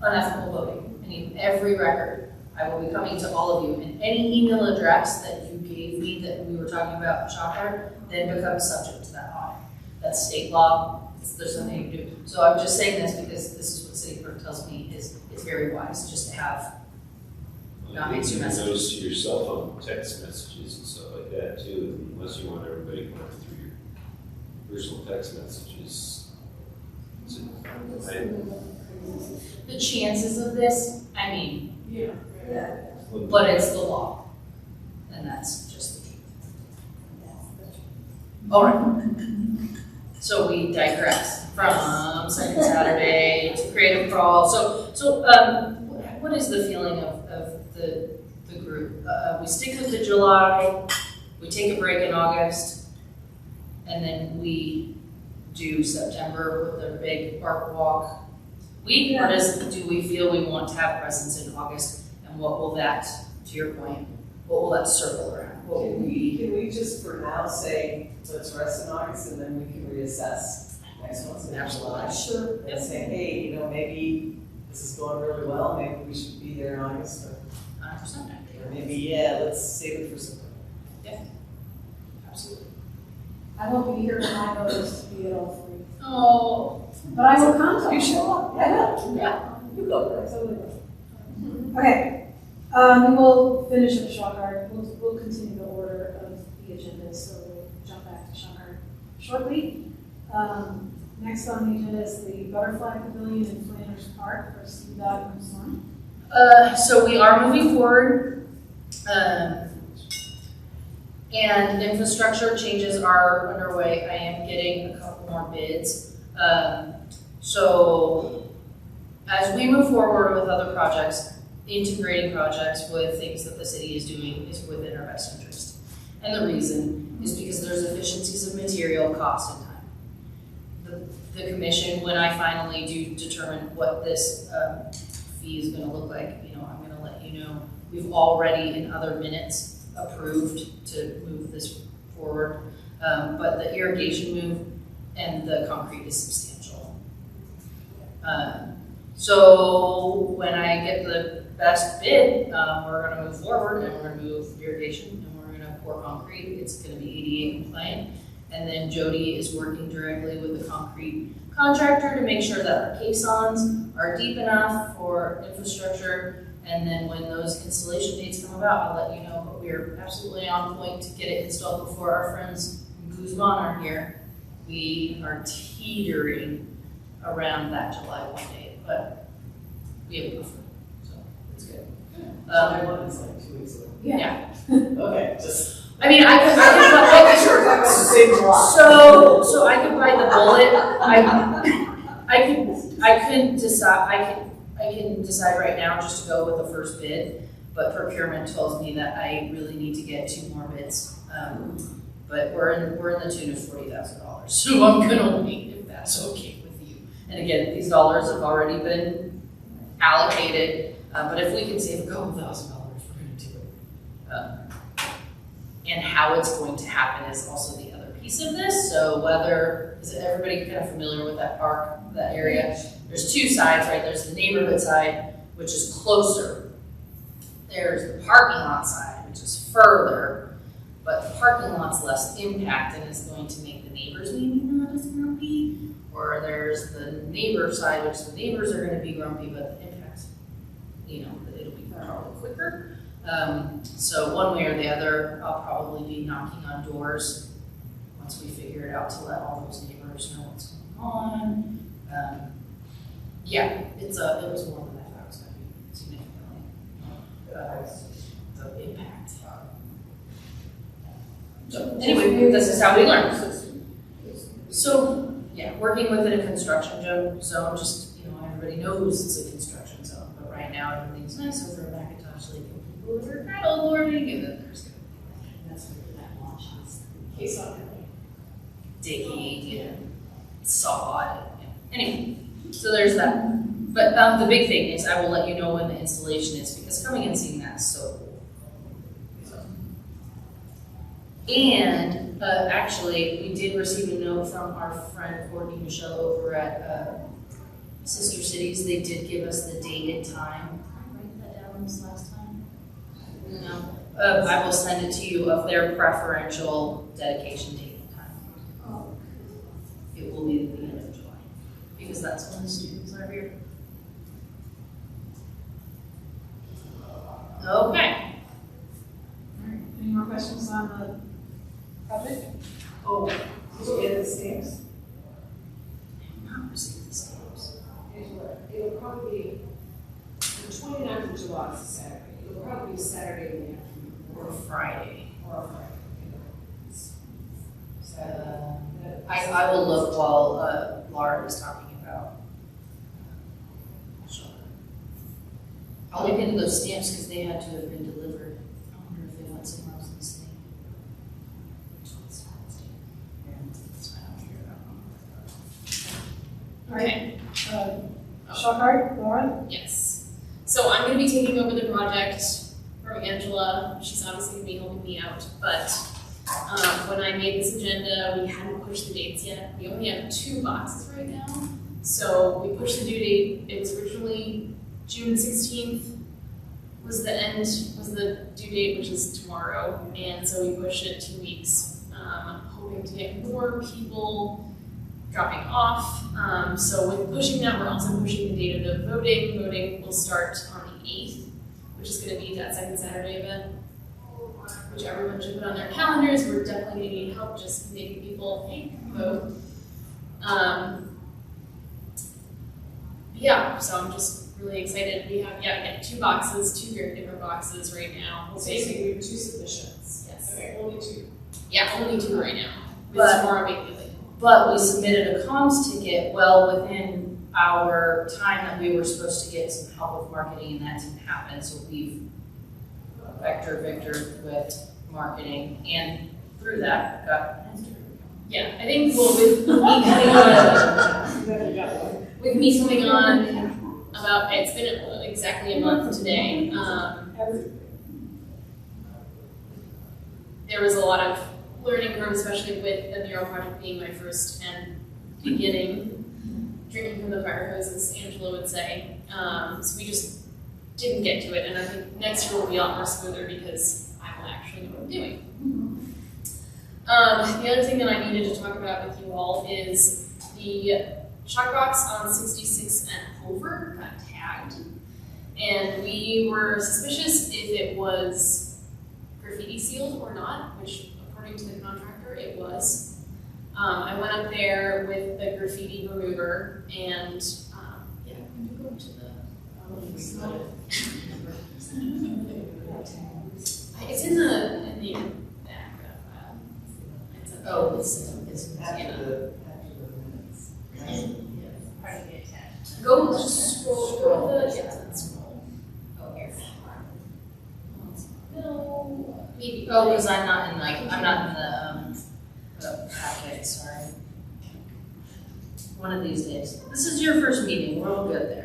of unethical voting. I need every record. I will be coming to all of you, and any email address that you gave me that we were talking about Shopper then becomes subject to that audit. That's state law. There's nothing you can do. So I'm just saying this because this is what city clerk tells me is it's very wise just to have. I think you notice your cell phone text messages and stuff like that too, unless you want everybody going through your personal text messages. The chances of this, I mean, Yeah. but it's the law. And that's just the truth. All right. So we digress from Second Saturday to Creative Crawl. So what is the feeling of the group? We stick with the July, we take a break in August, and then we do September with a big park walk week, or do we feel we want to have presence in August? And what will that, to your point, what will that circle around? What will we? Can we just for now say, let's rest in August and then we can reassess next month's in July? Sure. And say, hey, you know, maybe this is going really well, maybe we should be there in August, or 100%. maybe, yeah, let's save it for September. Absolutely. I won't be here when I notice to be at all three. Oh. But I will contact You show up, yeah. Yeah. You go there. Totally will. Okay, we will finish with Shawcard. We'll continue the order of the agenda, so we'll jump back to Shawcard shortly. Next on the agenda is the Butterfly Pavilion in Flanders Park for CDOT and Storm. So we are moving forward. And infrastructure changes are underway. I am getting a couple more bids. So as we move forward with other projects, integrating projects with things that the city is doing is within our best interest. And the reason is because there's efficiencies of material, cost, and time. The commission, when I finally do determine what this fee is gonna look like, you know, I'm gonna let you know. We've already in other minutes approved to move this forward, but the irrigation move and the concrete is substantial. So when I get the best bid, we're gonna move forward and we're gonna move irrigation and we're gonna pour concrete. It's gonna be ADA compliant. And then Jody is working directly with the concrete contractor to make sure that our caissons are deep enough for infrastructure. And then when those installation dates come about, I'll let you know, but we are absolutely on point to get it installed before our friends in Guzman are here. We are teetering around that July 1 date, but we have a buffer, so it's good. July 1 is like 2 weeks away. Yeah. Okay, just. I mean, I could so I could bite the bullet. I can decide right now just to go with the first bid, but procurement tells me that I really need to get 2 more bids. But we're in the tune of $40,000, so I'm gonna wait if that's okay with you. And again, these dollars have already been allocated, but if we can save a couple $1,000, we're gonna do it. And how it's going to happen is also the other piece of this. So is everybody kind of familiar with that park, that area? There's 2 sides, right? There's the neighborhood side, which is closer. There's the parking lot side, which is further, but the parking lot's less impact and is going to make the neighbors maybe not as grumpy. Or there's the neighbor side, which the neighbors are gonna be grumpy, but the impact, you know, it'll be probably quicker. So one way or the other, I'll probably be knocking on doors once we figure it out to let all those neighbors know what's going on. Yeah, it was more than I thought it was going to be, significantly. the impact. So anyway, this is how we learn. So, yeah, working within a construction zone, just, everybody knows it's a construction zone, but right now everything's nice over at Macintosh Lake, and people are paddleboarding, and then there's gonna be, that's where that launches. Case on it. Digging and sod. Anyway, so there's that. But the big thing is I will let you know when the installation is, because coming and seeing that is so cool. So. And actually, we did receive a note from our friend Courtney Michelle over at Sister Cities. They did give us the date and time. Did I write that down this last time? No. I will send it to you of their preferential dedication date and time. It will be at the end of July, because that's when the students are here. Okay. All right, any more questions on the project? Oh, did you get the stamps? Not received the stamps. It'll probably be, the 29th of July is a Saturday. It'll probably be Saturday in the afternoon. Or Friday. Or Friday. I will look while Laura is talking about. I'll look into those stamps because they had to have been delivered. I wonder if they went somewhere else in the state. That's fine, I'll figure it out. All right, Shawhart, Laura? Yes. So I'm gonna be taking over the project from Angela. She's obviously gonna be helping me out, but when I made this agenda, we hadn't pushed the dates yet. We only have 2 boxes right now. So we pushed the due date. It was originally June 16th was the due date, which is tomorrow. And so we pushed it 2 weeks, hoping to get more people dropping off. So with pushing that, we're also pushing the date of the voting. Voting will start on the 8th, which is gonna be that second Saturday event, which everyone should put on their calendars. We're definitely gonna need help just making people vote. Yeah, so I'm just really excited. We have, again, 2 boxes, 2 very different boxes right now. We'll Basically, we have 2 submissions. Yes. Okay, only 2. Yeah, only 2 right now. With But- tomorrow being the But we submitted a comms ticket well within our time that we were supposed to get some help with marketing, and that didn't happen. So we've Victor with marketing, and through that got an Instagram. Yeah, I think with me coming on about, it's been exactly a month today. There was a lot of learning curve, especially with the mural project being my first and beginning, drinking from the fire hose, as Angela would say. So we just didn't get to it, and I think next year will be a lot more smoother because I will actually know what I'm doing. The other thing that I needed to talk about with you all is the shock box on 66 and Hover got tagged, and we were suspicious if it was graffiti sealed or not, which according to the contractor it was. I went up there with the graffiti remover and yeah, can you go to the it's in the back file. It's After the minutes. Part of the attachment. Go just scroll the scroll. Oh, here. No, maybe. Oh, because I'm not in the packet, sorry. One of these days. This is your first meeting, we're all good there.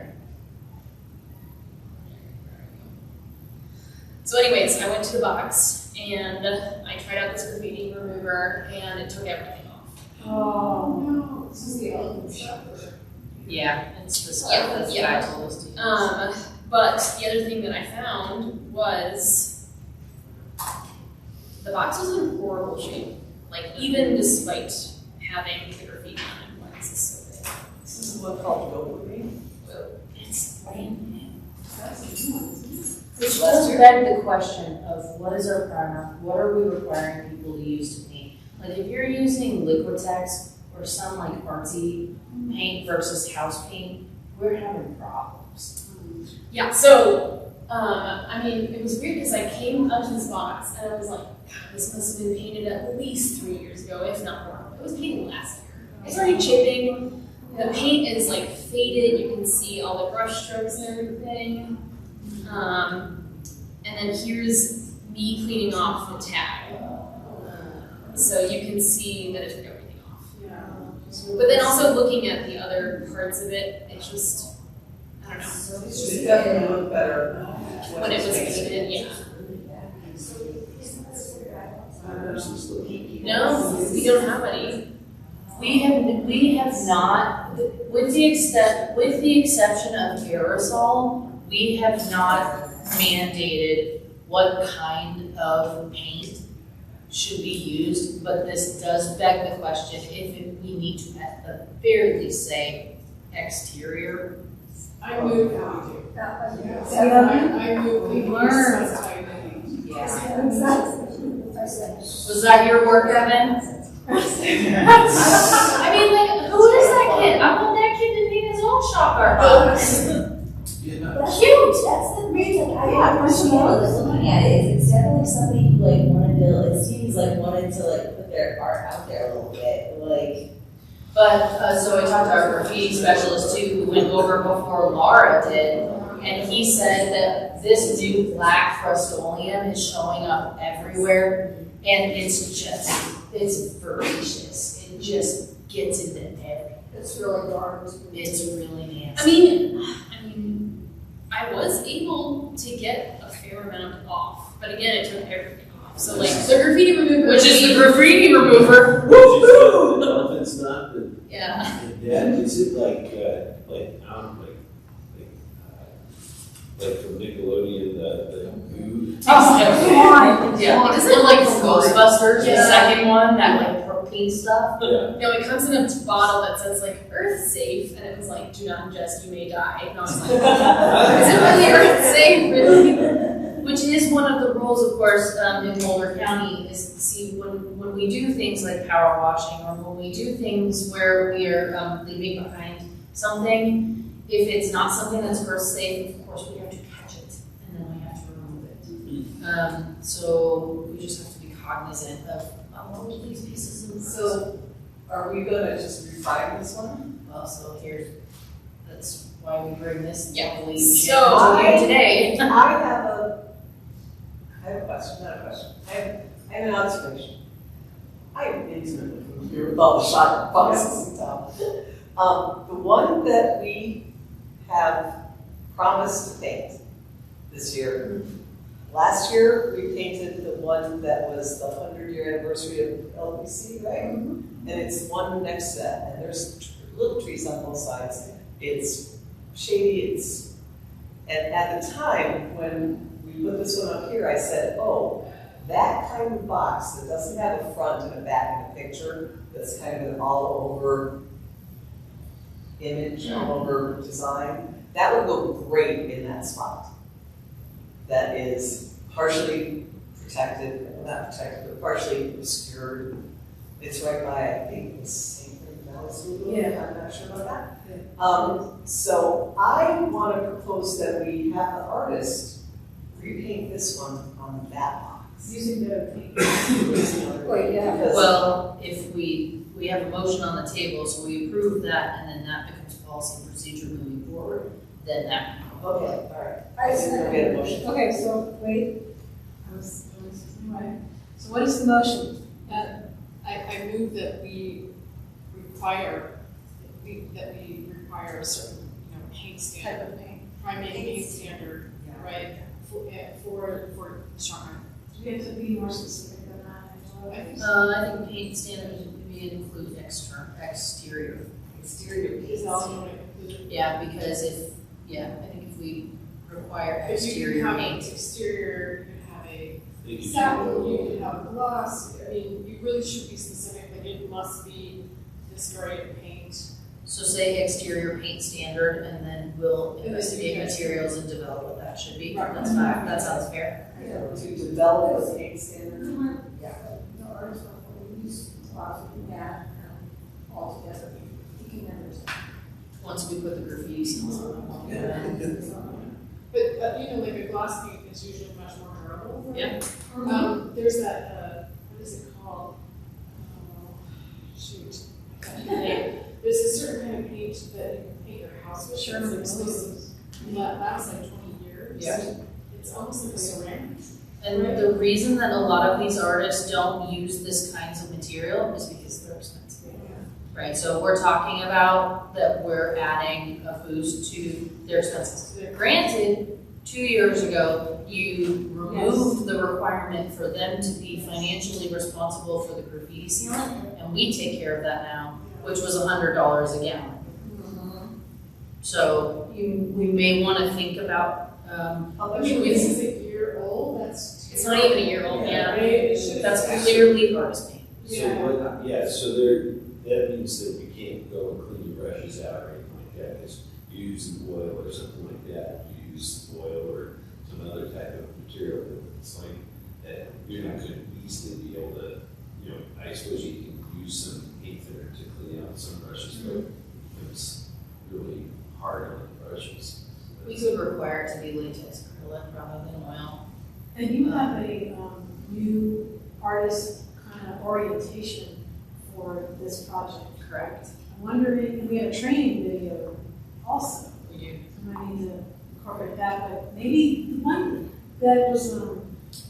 So anyways, I went to the box and I tried out this graffiti remover and it took everything off. Oh, No, this is the elephant shopper. Yeah, it's the stuff Yeah, that yeah. guy told us to use. But the other thing that I found was the box was in horrible shape. Like even despite having the graffiti on it, like this is so big. This is what called dopamine. It's brand new. That's a new one. Which does beg the question of what is our primer, what are we requiring people to use to paint? Like if you're using Liquitex or some like artsy paint versus house paint, we're having problems. Yeah, so I mean, it was weird because I came up to this box and I was like, God, this must have been painted at least 3 years ago, if not more. It was painted last year. It's already chipping. The paint is like faded. You can see all the brush strokes and everything. And then here's me cleaning off the tag. So you can see that it took everything off. But then also looking at the other parts of it, it just, I don't know. It definitely looked better When it was painted, yeah. No, we don't have any. We have not, with the exception of aerosol, we have not mandated what kind of paint should be used, but this does beg the question if we need to at the very least say exterior. I moved that we do. Yeah. I moved we learned. Yeah. Was that your work, Evan? I mean, like, who is that kid? I want that kid to be his own shop art box. Yeah. Cute. That's the reason I personally was looking at it. It's definitely somebody who like wanted to. It seems like wanted to like put their art out there a little bit. Like, But, so I talked to our graffiti specialist too, who went over before Laura did, and he said that this new black Rust-Oleum is showing up everywhere, and it's voracious. It just gets into everything. It's really dark. It's really nasty. I mean, I was able to get a fair amount off, but again, it took everything off. So like the graffiti remover, Which is the graffiti remover. No, it's not the, yeah. that, is it like from Nickelodeon, the goo? Oh, yeah. Isn't it like from Ghostbusters, the Yeah. second one, that like propane stuff? Yeah. No, it comes in a bottle that says like Earth safe, and it was like, do not ingest, you may die. And I was like, is it really Earth safe, really? Which is one of the rules, of course, in Boulder County, is to see when we do things like power washing, or when we do things where we are leaving behind something, if it's not something that's Earth safe, of course, we have to catch it, and then we have to remove it. So we just have to be cognizant of all of these pieces of. So, are we gonna just refine this one? Well, so that's why we bring this. Yeah. lovely So, channel to you today. I have a question, not a question. I have an observation. I am intimately familiar with all the shot boxes in town. The one that we have promised to paint this year. Last year, we painted the one that was the 100-year anniversary of LBC, right? And it's the one next to that, and there's little trees on both sides. It's shady, and at the time, when we put this one up here, I said, oh, that kind of box that doesn't have a front and a back in the picture, that's kind of an all-over image, all-over design, that would go great in that spot. That is partially protected, well, not protected, but partially obscured. It's right by, I think, the St. Valley School. Yeah. I'm not sure about that. So I want to propose that we have the artist repaint this one on that box. Using the paint. Wait, yeah. Well, if we have a motion on the table, so we approve that, and then that becomes policy and procedure moving forward, then that. Okay, all right. I didn't get a motion. Okay, so wait. So what is the motion? I move that we require a certain, paint Type standard, of paint. primary paint standard, right, for Charter. We have to be more specific than that. I think I think paint standards would include exterior. Exterior is also included. Yeah, because I think if we require If you exterior have paint. exterior, you have a Thank you. satin, you could have a gloss, I mean, you really should be specific, like it must be this grade of paint. So say exterior paint standard, and then we'll then investigate you can- materials and develop what that should be. Right. That's fine, that sounds fair. to develop a paint standard. Yeah, the artist will use lots of that altogether. You can understand. Once we put the graffiti seals on. But, you know, like a gloss paint is usually much more durable. Right? Yeah. There's that, what is it called? Oh, shoot. There's a certain kind of paint that you can paint your house with. Sure. It's supposed to last like 20 years. Yeah. It's almost like a ceramic. And the reason that a lot of these artists don't use this kinds of material is because they're expensive. Right, so we're talking about that we're adding a boost to their expenses. Granted, 2 years ago, you removed the requirement for them to be financially responsible for the graffiti sealant, and we take care of that now, which was $100 a gallon. So we may want to think about, I mean, this is a year old, that's. it's not even a year old, yeah. Right? It should- That's clearly artist paint. So there, that means that you can't go and clean your brushes out or anything like that, because you use the oil or something like that, you use oil or some other type of material, it's like, that you're not gonna easily be able to, you know, I suppose you can use some paint thinner to clean out some brushes, but it's really hard on the brushes. We could require it to be latex acrylic rather than oil. And you have a new artist kind of orientation for this project. Correct. I'm wondering, and we have a training video also. We do. So I need to incorporate that, but maybe the one that was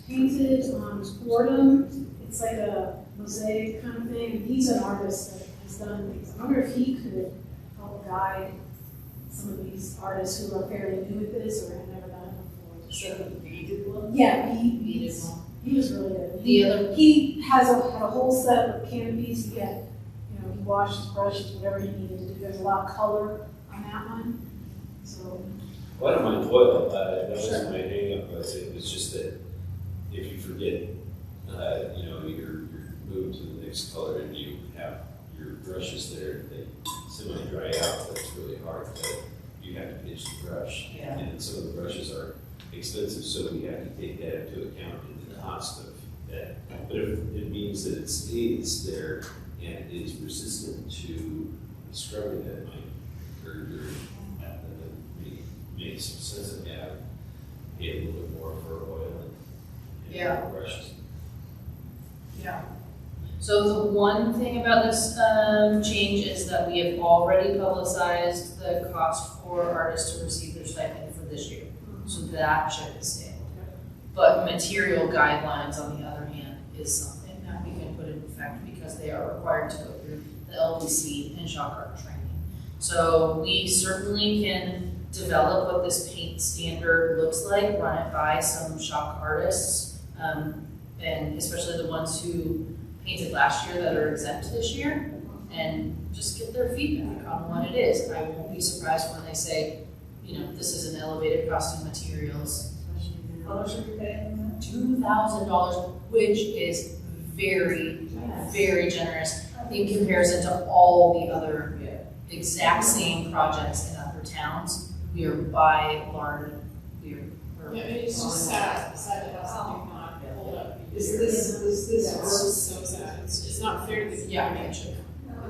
painted on Boredom, it's like a mosaic kind of thing. He's an artist that has done things. I wonder if he could help guide some of these artists who are fairly new at this or have never done it before. Sure. He did one? Yeah, We did one. he was really good. The other, He had a whole set of canopies. He had, you know, he washed his brushes, whatever he needed to do. There's a lot of color on that one. So, Well, I don't mind oil, that wasn't my hang up, but it was just that if you forget, you know, you're moving to the next color and you have your brushes there, they semi-dry out, but it's really hard to, you have to pinch the brush. Yeah. And some of the brushes are expensive, so we have to take that into account in the cost of that. But if it means that it stays there and is resistant to scrubbing, that might hurt your, that make some sense of that. Pay a little bit more for oil and Yeah. brushes. yeah. So the one thing about this change is that we have already publicized the cost for artists to receive their stipend for this year. So that ship is sailed. But material guidelines, on the other hand, is something that we can put in effect because they are required to go through the LDC and shock art training. So we certainly can develop what this paint standard looks like, run it by some shock artists, and especially the ones who painted last year that are exempt this year, and just get their feedback on what it is. I won't be surprised when they say, you know, this is an elevated cost of materials. How much are you paying? $2,000, which is very, very generous in comparison to all the other exact same projects in other towns. We are by large, we're Yeah, it's just sad to have something not hold up. Is this It's so sad. It's not fair to the Yeah. community.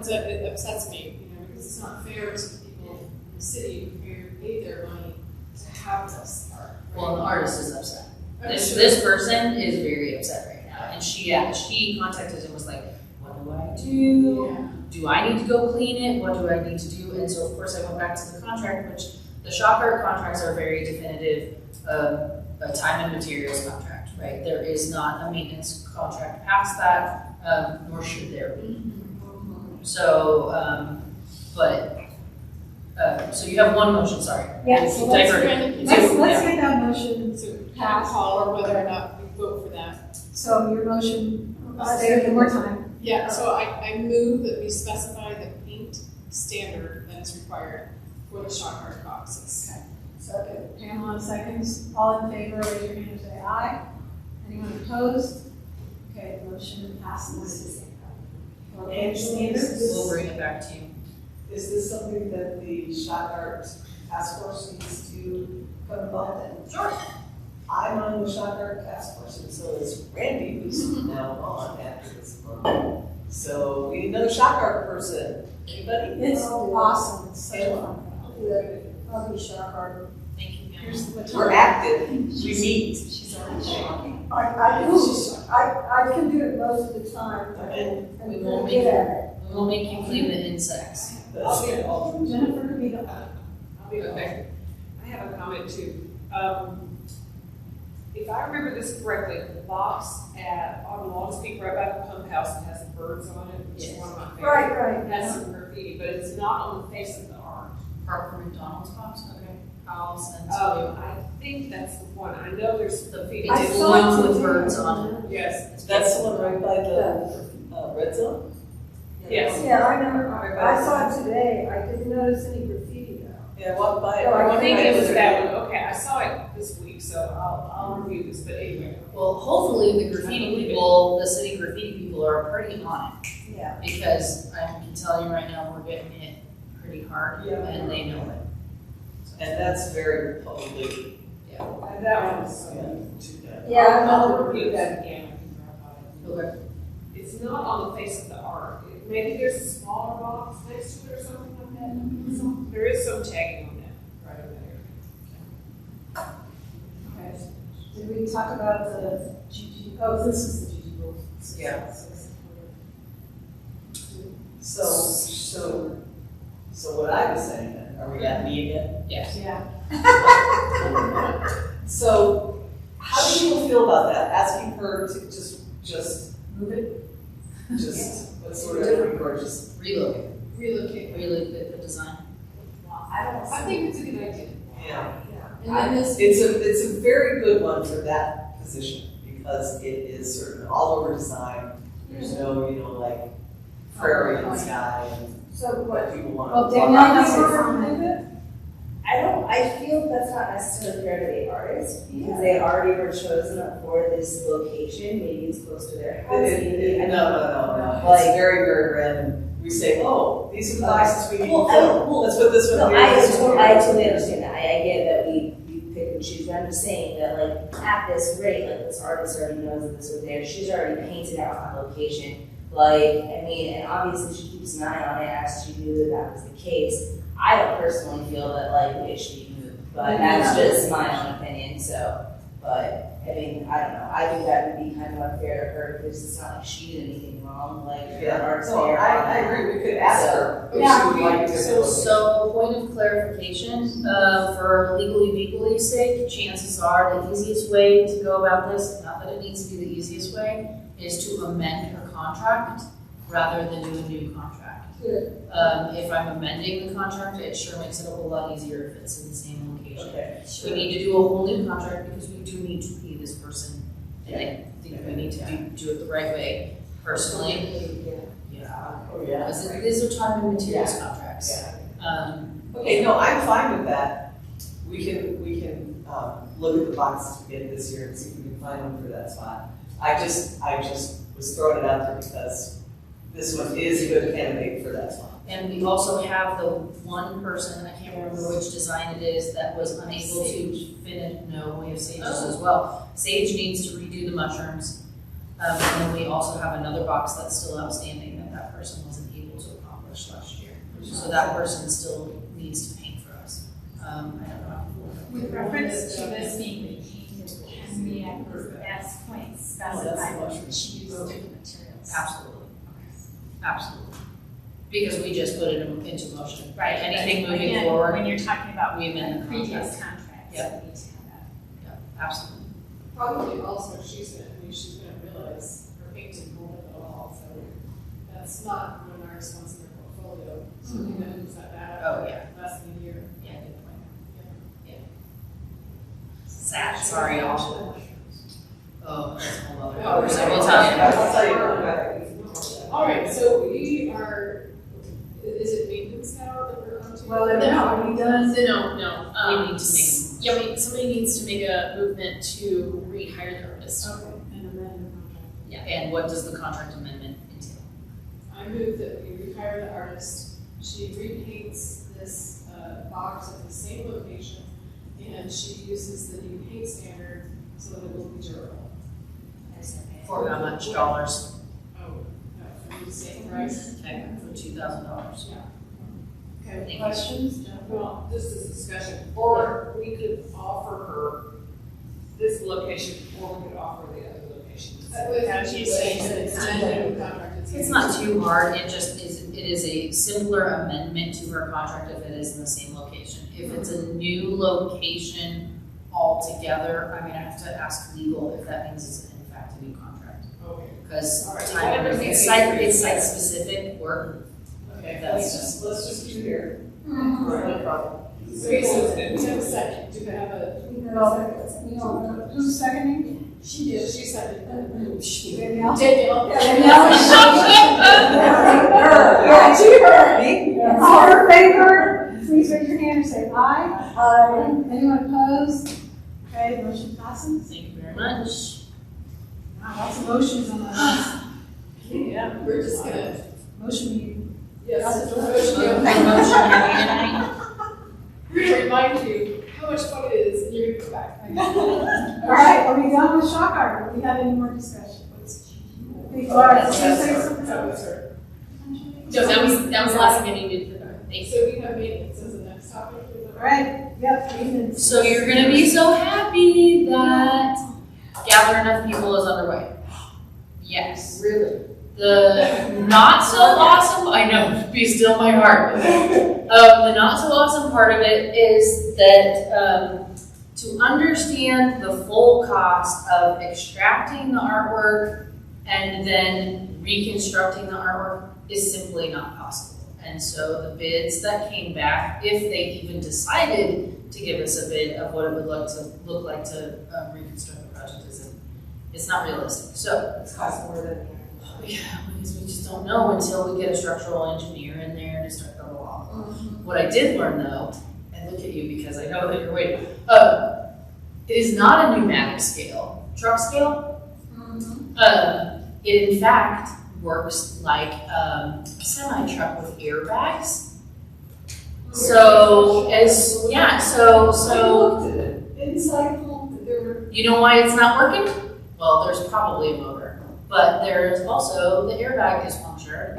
It upsets me, you know, because it's not fair to people in the city who paid their money to have this art. well, the artist is upset. I'm This, sure. this person is very upset right now, and she contacted and was like, what do I do? Yeah. Do I need to go clean it? What do I need to do? And so of course I went back to the contract, which the shock art contracts are very definitive, a time and materials contract, right? There is not a maintenance contract past that, nor should there be. So, so you have one motion, sorry. yeah, so let's, Diverted. let's get that motion. So pass call or whether or not we vote for that. So your motion, say it one more time. Yeah, so I move that we specify the paint standard that is required for the shock art boxes. So Pamela seconds. All in favor, raise your hand and say aye. Anyone opposed? Okay, the motion passes. Okay, standards. We'll bring it back to you. Is this something that the shock art task force needs to come involved in? Sure. I'm on the shock art task force, and so is Randy, who's now on after this month. So we need another shock art person. Anybody? It's awesome. It's such a fun. I'll be shock art. Thank you, We're active, we meet. She's already shocking. I can do it most of the time, and We I'm won't good make at it. We'll make you clean the insects. That's good. Jennifer could be the, I'll be Okay. I have a comment too. If I remember this correctly, the box on Long Peak right by the pump house that has birds on it, which is one of my favorites. Right. Has some graffiti, but it's not on the face of the art. Parker McDonald's box, okay. I'll send to I think that's the one. I know there's you. The graffiti. I it's saw it blue with today. birds on it. Yes, That's the one right by the red zone? yes. Yeah, I know, I saw it today, I didn't notice any graffiti though. Yeah, I walked by it. Oh, I think it was that one. Okay, I saw it this week, so I'll review this, but anyway. Well, hopefully the graffiti people, the city graffiti people are pretty on it. Yeah. Because I can tell you right now, we're getting hit pretty hard Yeah. and they know it. And that's very publicly. And that one's. Yeah, I'll review that again. Okay. It's not on the face of the art. Maybe there's a smaller box next to it or something like that. There is some tagging on that, right over there. okay. Did we talk about the GG, oh, this is the GG rule. Yeah. So what I was saying, then, are we at me again? Yes. Yeah. So, how do people feel about that? Asking her to just Move it. what sort of, or just, Relocate. Relocate. Relocate the design. I think it's a good idea. yeah. And then this, It's a very good one for that position, because it is sort of all over design. There's no, like, prairie and sky and So what people want. well, to Danielle, walk you around. were from it? I feel that's not necessarily fair to the artists, because they already were chosen for this location, maybe it's close to their house, maybe. No. Like- It's very, very random. We say, oh, these are the boxes we need Well, to fill. Let's put this No, one here. I this one totally here. understand that. I get that we pick and choose, but I'm just saying that like at this rate, like this artist already knows that this is there. She's already painted out on location. Like, I mean, and obviously she keeps an eye on it as she knew that that was the case. I don't personally feel that like it should be moved, but that's just my own opinion, so. But, I mean, I don't know. I think that would be kind of unfair to her because it's not like she did anything wrong, like the art's No, there. I agree. We could ask her if Yeah, she would like to. So, point of clarification, for legally legally sake, chances are the easiest way to go about this, not that it needs to be the easiest way, is to amend her contract rather than do a new contract. Good. If I'm amending the contract, it sure makes it a whole lot easier if it's in the same location. Okay. We need to do a whole new contract because we do need to pay this person, and I think we need to do it the right way, personally. Yeah. Oh, yeah. Because these are time and materials contracts. Yeah. Okay, no, I'm fine with that. We can look at the boxes we get this year and see if we can find one for that spot. I just was throwing it out there because this one is a good candidate for that spot. And we also have the one person, I can't remember which design it is, that was unable to finish, no, we have Sage's as well. Sage needs to redo the mushrooms. And then we also have another box that's still outstanding that person wasn't able to accomplish last year. So that person still needs to paint for us. I don't know. With reference to this being repainted, can we at S point specify that she used different materials? Absolutely. Absolutely. Because we just put it into motion. Right. Anything but moving again, forward, when you're talking about we amend the previous contract. contracts, Yep. we need to have that. Absolutely. Probably also she's gonna realize her painting won't at all, so that's not one of our spots in their portfolio. So we know who's at that. Oh, yeah. Less than a year. Yeah, good point. Yeah. Sad, sorry, y'all. Oh, that's a whole other conversation. We'll tell you. I'll tell you about it. All right, so we are, is it maintenance now that we're on to? Well, are we done? No. We need to make. Yeah, somebody needs to make a movement to rehire the artist. Okay, and amend the contract. Yeah, and what does the contract amendment entail? I move that we rehire the artist. She repaints this box at the same location, and she uses the new paint standard so that it will be durable. For how much dollars? Oh, for the same price? Okay, for $2,000. Yeah. Okay, Thank you. questions? Well, just as a discussion, or we could offer her this location, or we could offer the other location. That was How she's saying that it's extended contract. It's not too hard, it is a simpler amendment to her contract if it is in the same location. If it's a new location altogether, I mean, I have to ask legal if that means it's in fact a new contract. Okay. Because All right. it's site specific work. Okay, That's let's just keep it here. No problem. Okay, so we have a second, do we have a, Who's seconding? she did, she seconded. Danielle? Danielle. Yeah, she heard me. All in favor, please raise your hand and say aye. Anyone opposed? Okay, motion passes. Thank you very much. Wow, lots of motions on that Yeah, we're just gonna, motion meeting. yes, Motion tonight. we're gonna remind you how much fun it is, and you're gonna come back. All right, are we done with shock art? Do we have any more discussion? Laura, did you say something? No, that was the last thing I needed for her. Thanks. So we have maintenance as the next topic. All right, yep, maintenance. So you're gonna be so happy that Gather Enough People is underway. Yes. Really? The not so awesome, I know, be still my heart. The not so awesome part of it is that to understand the full cost of extracting the artwork and then reconstructing the artwork is simply not possible. And so the bids that came back, if they even decided to give us a bid of what it would look like to reconstruct the project, it's not realistic. So It's cost more than. yeah, because we just don't know until we get a structural engineer in there to start the law. What I did learn though, and look at you because I know that you're waiting, it is not a pneumatic scale, truck scale. It in fact works like a semi-truck with airbags. So Insightful, there were. you know why it's not working? Well, there's probably a motor, but there's also the airbag is punctured.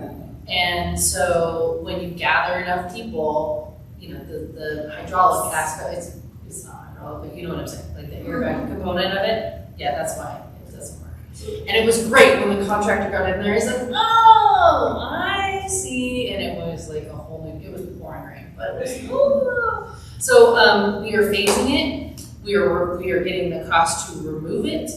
And so when you gather enough people, you know, the hydraulic aspect, it's not hydraulic, but you know what I'm saying, like the airbag component of it, yeah, that's why it doesn't work. And it was great when the contractor got in there, he's like, oh, I see, and it was like a whole new, it was pouring rain, but it was, ooh. So we are phasing it, we are getting the cost to remove it.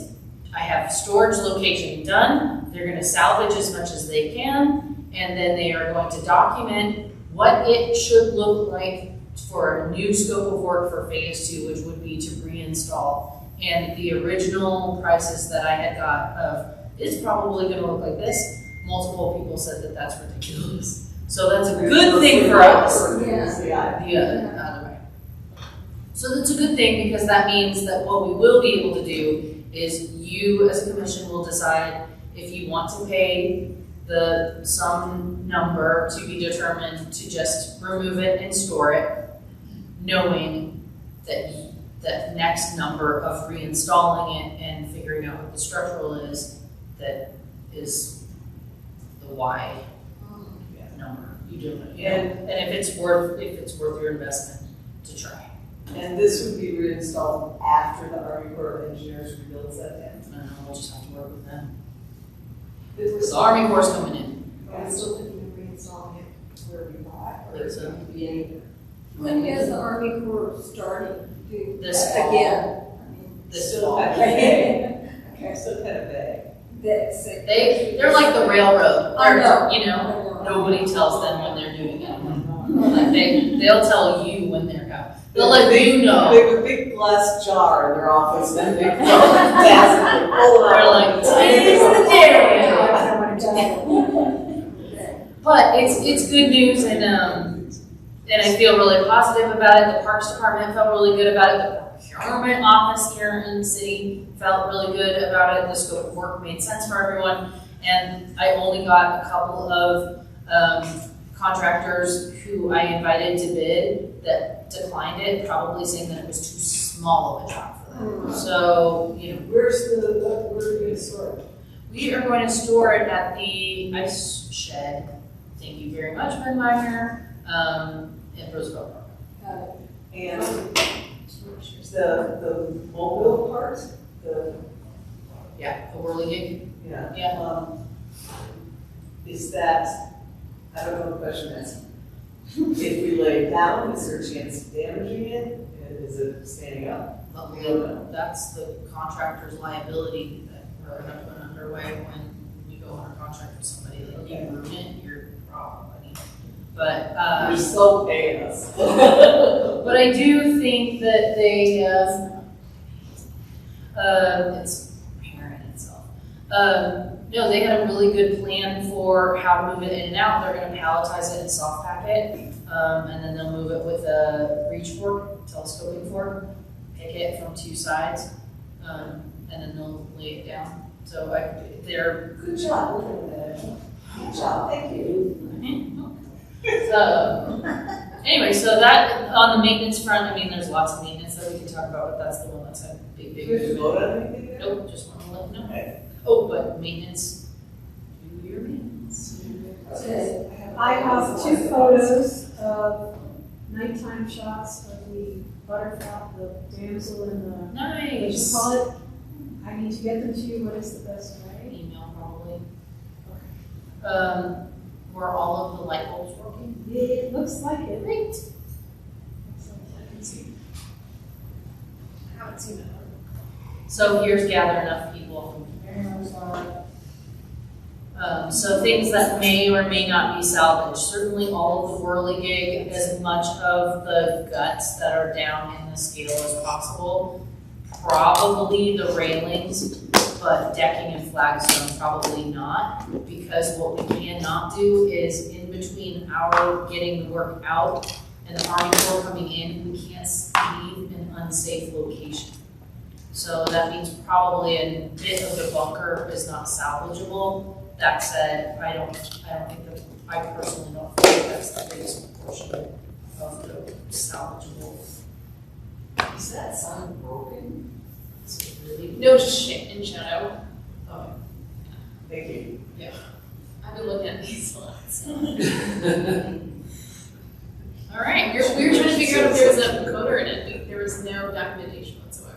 I have storage location done, they're gonna salvage as much as they can, and then they are going to document what it should look like for a new scope of work for phase 2, which would be to reinstall. And the original prices that I had got of, it's probably gonna look like this, multiple people said that that's ridiculous. So that's a good thing for us. Yeah. The other way. So that's a good thing because that means that what we will be able to do is you as a commission will decide if you want to pay some number to be determined to just remove it and store it, knowing that that next number of reinstalling it and figuring out what the structural is, that is the why number. You do it, you know, and if it's worth your investment to try. And this would be reinstalled after the Army Corps of Engineers rebuilds that dam. I don't know, we'll just have to work with them. Is The Army Corps is coming in. I'm still thinking of reinstalling it where we bought, or Think is so. it to be any? When is the Army Corps starting to do This that fall. again? This Still fall. kind of vague. Okay, still kind of vague. That's They're like the railroad. I know. You know, nobody tells them when they're doing it. Like they'll tell you when they're out. They'll let you know. They have a big glass jar in their office, and they pull it down, they pull it They're out. like, today's the day. But it's good news, and I feel really positive about it. The Parks Department felt really good about it. The procurement office here in the city felt really good about it. The scope of work made sense for everyone, and I only got a couple of contractors who I invited to bid that declined it, probably saying that it was too small of a job for them. So, you know, Where are we gonna store it? we are going to store it at the ice shed. Thank you very much, Ben Meyer. in Roosevelt Park. Got it. And the mobile part, Yeah, the whirligig. yeah. Yeah. Is that, I don't know what the question is. If we lay it down, is there a chance of damaging it? Is it standing up? That's the contractor's liability that we're gonna put underway when we go under contract with somebody. Like, you ruin it, your problem, buddy. But, You're still paying us. but I do think that they, it's apparent itself. No, they had a really good plan for how to move it in and out. They're gonna palletize it and soft pack it, and then they'll move it with a reach fork, telescoping fork, pick it from two sides, and then they'll lay it down. So they're. Good job, look at that. Good job, thank you. So, anyway, so that, on the maintenance front, I mean, there's lots of maintenance that we can talk about, but that's the one that's a big. Do we have to vote on anything there? Nope, just wanna let you know. Okay. Oh, but maintenance, do your maintenance. I have 2 photos of nighttime shots of the butterfly, the damsel in the, what you Nice. call it? I need to get them to you, what is the best way? Email probably. Were all of the light bulbs working? It looks like it. Great. I haven't seen it. So here's gather enough people. So things that may or may not be salvaged. Certainly all of the whirligig, as much of the guts that are down in the scale as possible. Probably the railings, but decking and flagstone probably not. Because what we cannot do is in between our getting the work out and the Army Corps coming in, we can't leave an unsafe location. So that means probably a bit of the bunker is not salvageable. That said, I don't think that, I personally don't think that's the biggest portion of the salvageable. Is that sign broken? Is it really? No shit in shadow. Oh, thank you. I've been looking at these a lot, so. All right, We were trying to figure out if there was a coder in it, but there was no documentation whatsoever.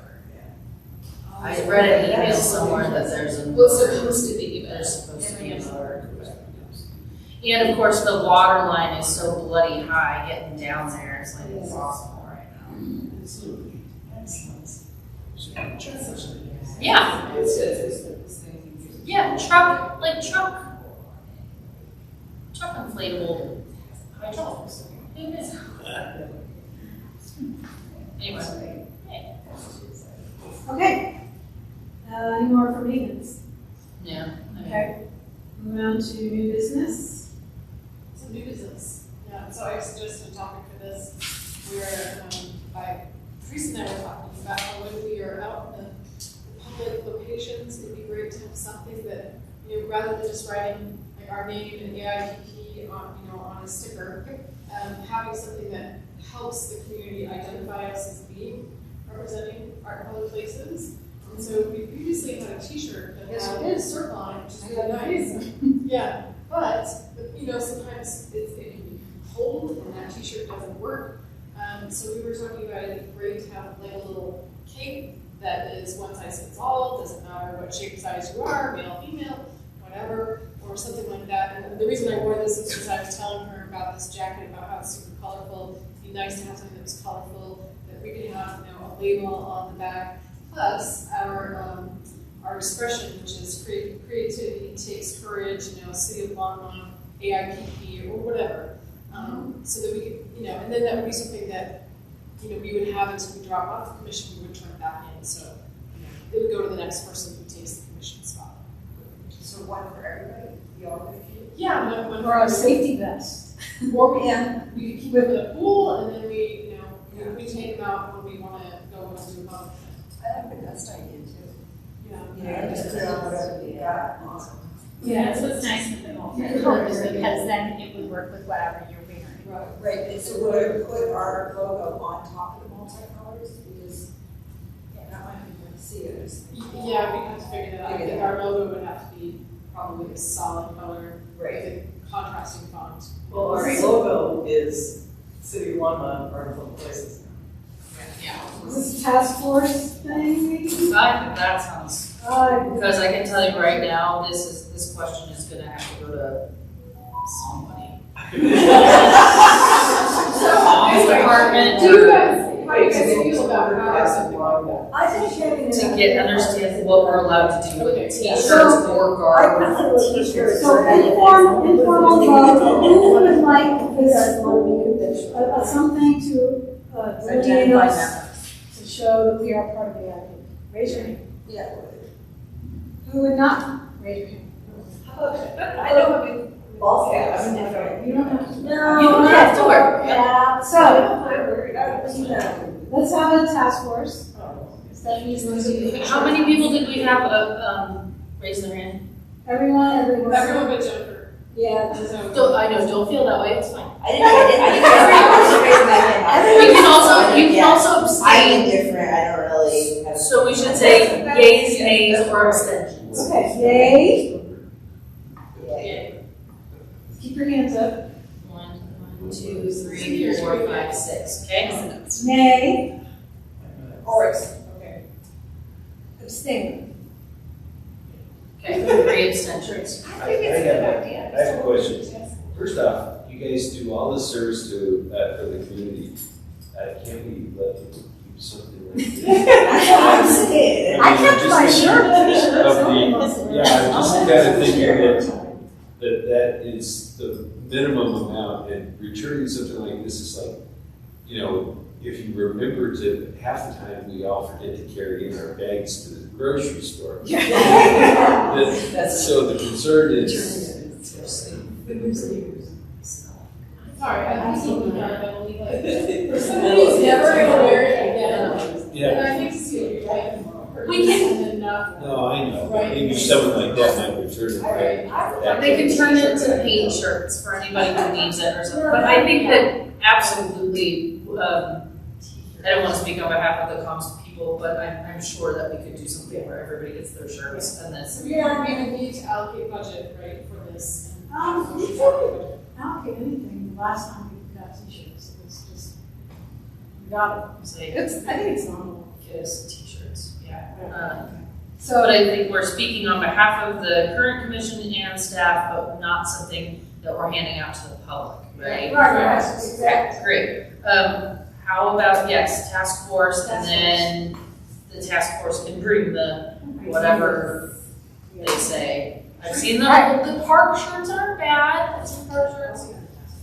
I read an email somewhere that there's a. Well, it's supposed to be, but There's supposed to be another. And of course, the water line is so bloody high, getting down there is like impossible right now. Yeah. Yeah, truck inflatable hydraulics. Anyway. Okay. Any more for maintenance? Yeah. Okay. Moving on to new business. Some new business. Yeah, so I suggested a topic for this, where, Teresa and I were talking about how when we are out in the public locations, it'd be great to have something that, rather than just writing like our name and AIPP on a sticker, having something that helps the community identify us as being representing our public places. And so we previously had a T-shirt that had a circle on it, which is really nice. Yeah, but sometimes it can be cold and that T-shirt doesn't work. So we were talking about it'd be great to have like a little cape that is one size fits all. Doesn't matter what shape or size you are, male, female, whatever, or something like that. And the reason I wore this is because I was telling her about this jacket, about how it's super colorful. It'd be nice to have something that was colorful, that we could have a label on the back. Plus, our expression, which is creativity takes courage, City of Longmont, AIPP, or whatever. So that we could, and then that would be something that, we would have until we drop off the commission, we would turn it back in. So, it would go to the next person who takes the commission spot. So one for everybody, you all get it? Yeah, one Or a safety vest. Or we could keep them in the pool, and then we take them out when we want to go into a pub. I like the best idea too. Yeah. Just put on whatever you got. Yeah, that's what's nice with the colors, because then it would work with whatever you're wearing. Right, and so we'll put our logo on top of the multicolors, because not many people can see it. Yeah, we have to figure that out. I think our logo would have to be probably a solid color, Right. with a contrasting font. Well, our logo is City of Longmont are in public places. Is this a task force thing, maybe? I think that sounds, because I can tell you right now, this question is gonna have to go to somebody. Tom's department. Do you guys, how do you guys feel about having something like that? I think having To understand what we're allowed to do with Okay. t-shirts So, or garb. So informal love, who would like this, something to delineate us, to show that we are part of the idea? Raise your hand. Yeah. Who would not? Raise your hand. I know, I mean, ball cap, I'm different. You don't have to. No. You don't have to work. Yeah. So, let's have a task force. Stephanie's going to do. How many people did we have, raise their hand? Everyone. Everyone but Jennifer. Yeah. I know, don't feel that way, it's fine. I didn't raise my hand. You can also abstain. I'm indifferent, I don't really have. So we should say yays, nays, or abstentions. Okay, yay. Yeah. Keep your hands up. 1, 2, 3, 4, 5, 6, okay? Nay. Horace, okay. Abstain. Okay, 3 abstentions. I think it's a good idea. I have a question. First off, you guys do all this service to, for the community. Can't we let people do something like this? That's what I'm saying. I kept my shirt. Yeah, I'm just kind of thinking that is the minimum amount, and returning something like this is like, you know, if you remember to, half the time we all forget to carry in our bags to the grocery store. So the concern is. Sorry, I think so, but only like, for somebody who's never gonna wear it again. Yeah. And I think it's good, right? We can- And enough. No, I know, Right. maybe someone like that might return it back. They can turn it to paint shirts for anybody who needs it or something, but I think that absolutely, I don't want to speak on behalf of the comms people, but I'm sure that we could do something where everybody gets their shirts and this. So we would need to allocate budget, right, for this. We didn't allocate anything the last time we got t-shirts. It was just, we got it. So, I think it's normal. yes, t-shirts, yeah. But So, I think we're speaking on behalf of the current commission and staff, but not something that we're handing out to the public, right? right, exactly. Great. How about, yes, task force, and then the task force can bring the whatever they say. I've seen the park shirts aren't bad, I've seen park shirts.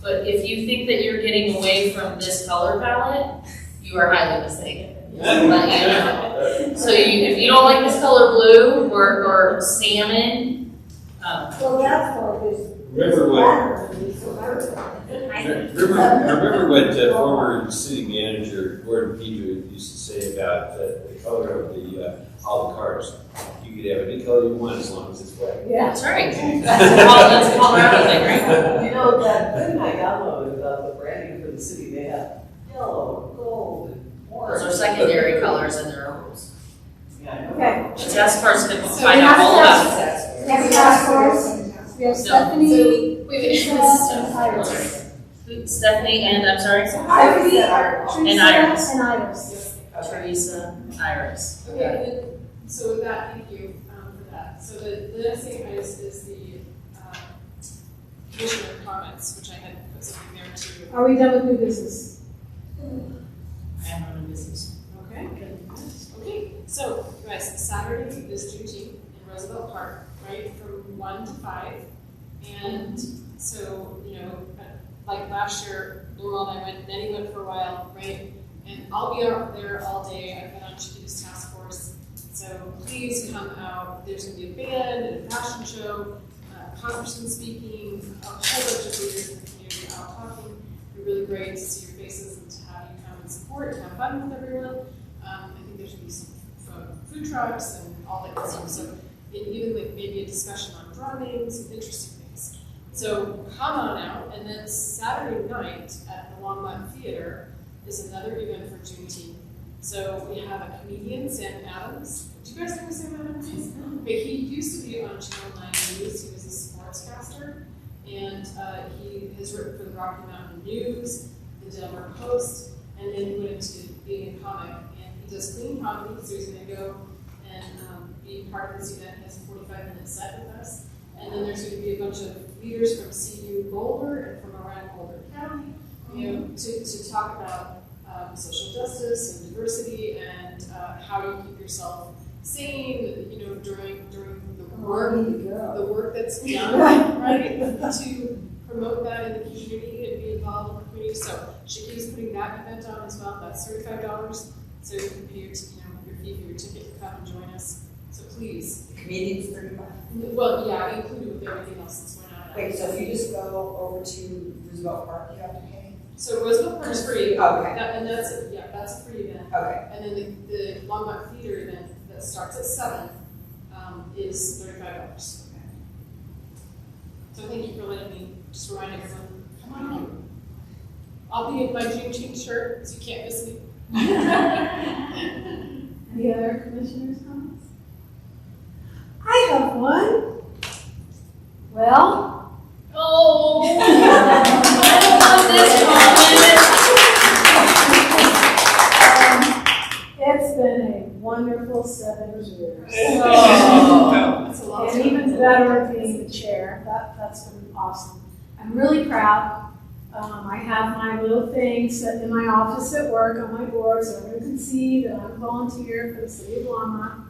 But if you think that you're getting away from this color palette, you are highly mistaken. Just let you know. So if you don't like this color blue or salmon, Well, that's all this. Remember what former city manager Gordon Petrie used to say about the color of all the cars. You could have any color you want as long as it's black. Yeah. that's right. That's Colorado thing, right? You know, that thing I downloaded about the branding for the city, they have yellow, gold, and orange. Those are secondary colors in their rules. Yeah, I know. Okay. The task force can So find we out have all a about it. task We have a task force. We have Stephanie, Wait, Teresa, and Iris. Stephanie and, I'm sorry? Stephanie, And Iris. Teresa, and Iris. Teresa, Iris. Okay, and then, so with that, thank you for that. So the next thing is the commissioner comments, which I had put something there too. Are we done with new business? I am on a business. Okay. Okay, so guys, Saturday is Juneteenth in Roosevelt Park, right, from 1 to 5. And so, you know, like last year, Laurel and I went, Nettie went for a while, right? And I'll be out there all day. I've been on Chiquita's task force. So please come out. There's going to be a band and a fashion show, Congressman speaking, a whole bunch of leaders in the community out talking. It'd be really great to see your faces and to have you come and support and have fun with everyone. I think there should be some food trucks and all that good stuff. So even like maybe a discussion on drumming, some interesting things. So come on out, and then Saturday night at the Longmont Theater is another event for Juneteenth. So we have a comedian, Sam Adams. Do you guys know who Sam Adams is? Okay, he used to be on Channel 9 News. He was a sportscaster, and he has written for the Rocky Mountain News, the Denver Post, and then he went into being a comic. And he does clean comedy, so he's going to go and be part of this event. He has a 45-minute set with us. And then there's going to be a bunch of leaders from CU Boulder and from around Boulder County, to talk about social justice and diversity and how you keep yourself sane, during the work that's done, right, to promote that in the community and be involved in the community. So Shaki's putting that event on as well. That's $35. So you can pay your fee for your ticket to come and join us. So please. The comedian's $35. Well, yeah, included with everything else that's going on. Wait, so if you just go over to Roosevelt Park, you have to pay? So Roosevelt Park is free. Okay. And that's a free event. Okay. And then the Longmont Theater event that starts at 7 is $35. So thank you for letting me just remind everyone, come on in. I'll be in my Juneteenth shirt, so you can't miss me. Any other commissioners' comments? I have one. Well. Oh, I don't want this comment. It's been a wonderful 7 years. Oh. That's a lot. And even better being the chair. That's been awesome. I'm really proud. I have my little thing set in my office at work on my board so everyone can see that I'm a volunteer for the city of Longmont.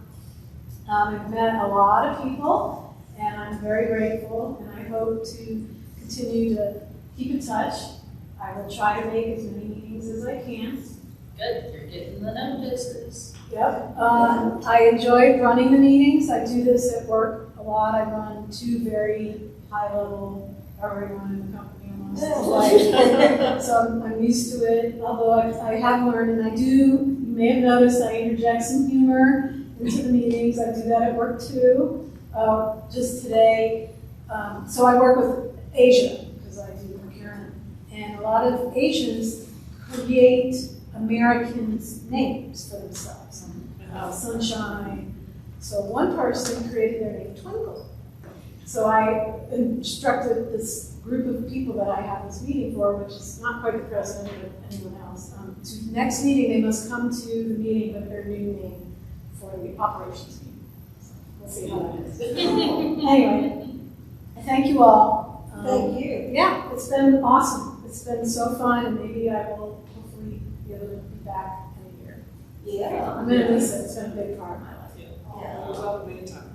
I've met a lot of people and I'm very grateful and I hope to continue to keep in touch. I will try to make as many meetings as I can. Good, you're getting the notices. Yep. I enjoy running the meetings. I do this at work a lot. I run 2 very high-level, everyone in the company almost. So I'm used to it, although I have learned, and you may have noticed I interject some humor into the meetings. I do that at work too. Just today, so I work with Asia, because I do procurement, and a lot of Asians create Americans' names for themselves. Sunshine. So one person created their name Twinkle. So I instructed this group of people that I have this meeting for, which is not quite the president or anyone else. To the next meeting, they must come to the meeting with their new name for the operations meeting. So we'll see how that is. Anyway, thank you all. Thank you. Yeah, it's been awesome. It's been so fun, and maybe I will hopefully be able to be back in a year. Yeah. I'm going to miss it. It's been a big part of my life. You're welcome anytime.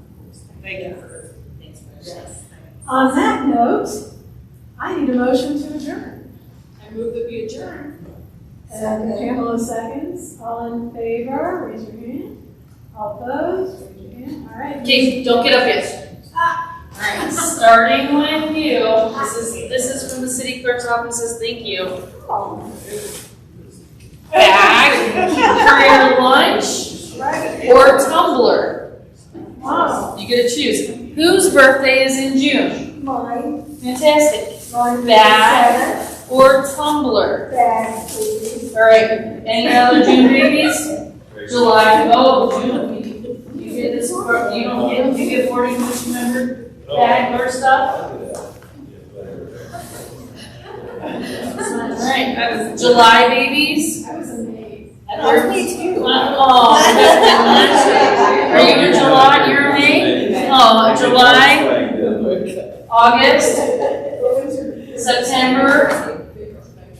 Thank you for Thanks for this. On that note, I need a motion to adjourn. I move that we adjourn. And Pamela seconds. All in favor, raise your hand. All opposed, raise your hand. All right. Okay, don't get up yet. All right, starting with you. This is from the city clerk's offices. Thank you. Bag, career lunch, or tumbler. Wow. You get to choose. Whose birthday is in June? Mine. Fantastic. Mine. Bag or tumbler? Bag, please. All right. Any other June babies? July. Oh, June. You get this. You don't get. You get 40 commission member bag or stuff. All right. July babies. I was amazed. Me too. Oh, are you in July? You're in May? Oh, July, August, September.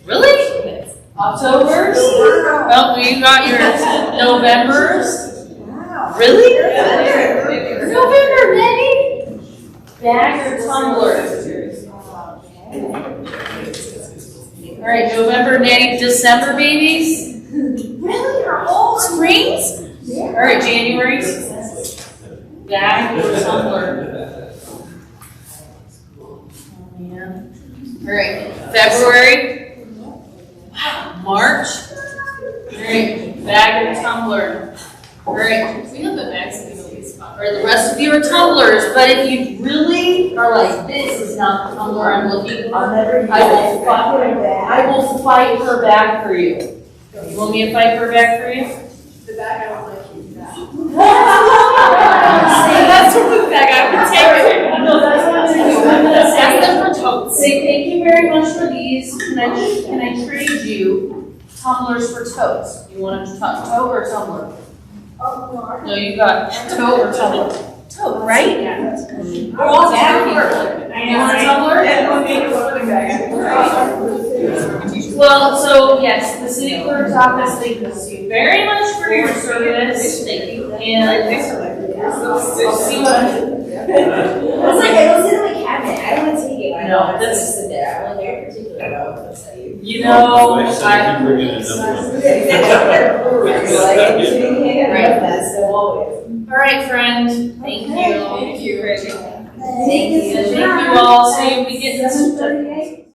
Really? October? Oh, you got your Novembers? Wow. Really? November, May? Bag or tumbler? All right, November, May, December babies? Really? Are all springs? Yeah. All right, January. Bag or tumbler? Oh, man. All right, February. March. All right, bag or tumbler? All right. We have the bags in the least spot. All right, the rest of you are tumblers, but if you really are like, this is not the tumbler I'm looking I'll for, never use I will fight her back for you. You want me to fight her back for you? The bag I don't like you back. That's the bag I would take. No, that's what I'm saying. Ask them for totes. Say thank you very much for these. Can I can I trade you tumblers for totes? You want a tote or a tumbler? Oh, No, you got tote or tumbler? Tote, right? Yeah. We're all down here. You want a tumbler? Well, so yes, the city clerk's office thanks you very much for your service. Thank you. And I'll see what I do. It's like, I was in my cabinet, I don't wanna take it, I No, don't want to that's- sit there, I'm like very particular about what I tell you. You know, I said you bring in a number. All right, friend. Thank you. Thank you. Thank you all. So we get this. 7:38.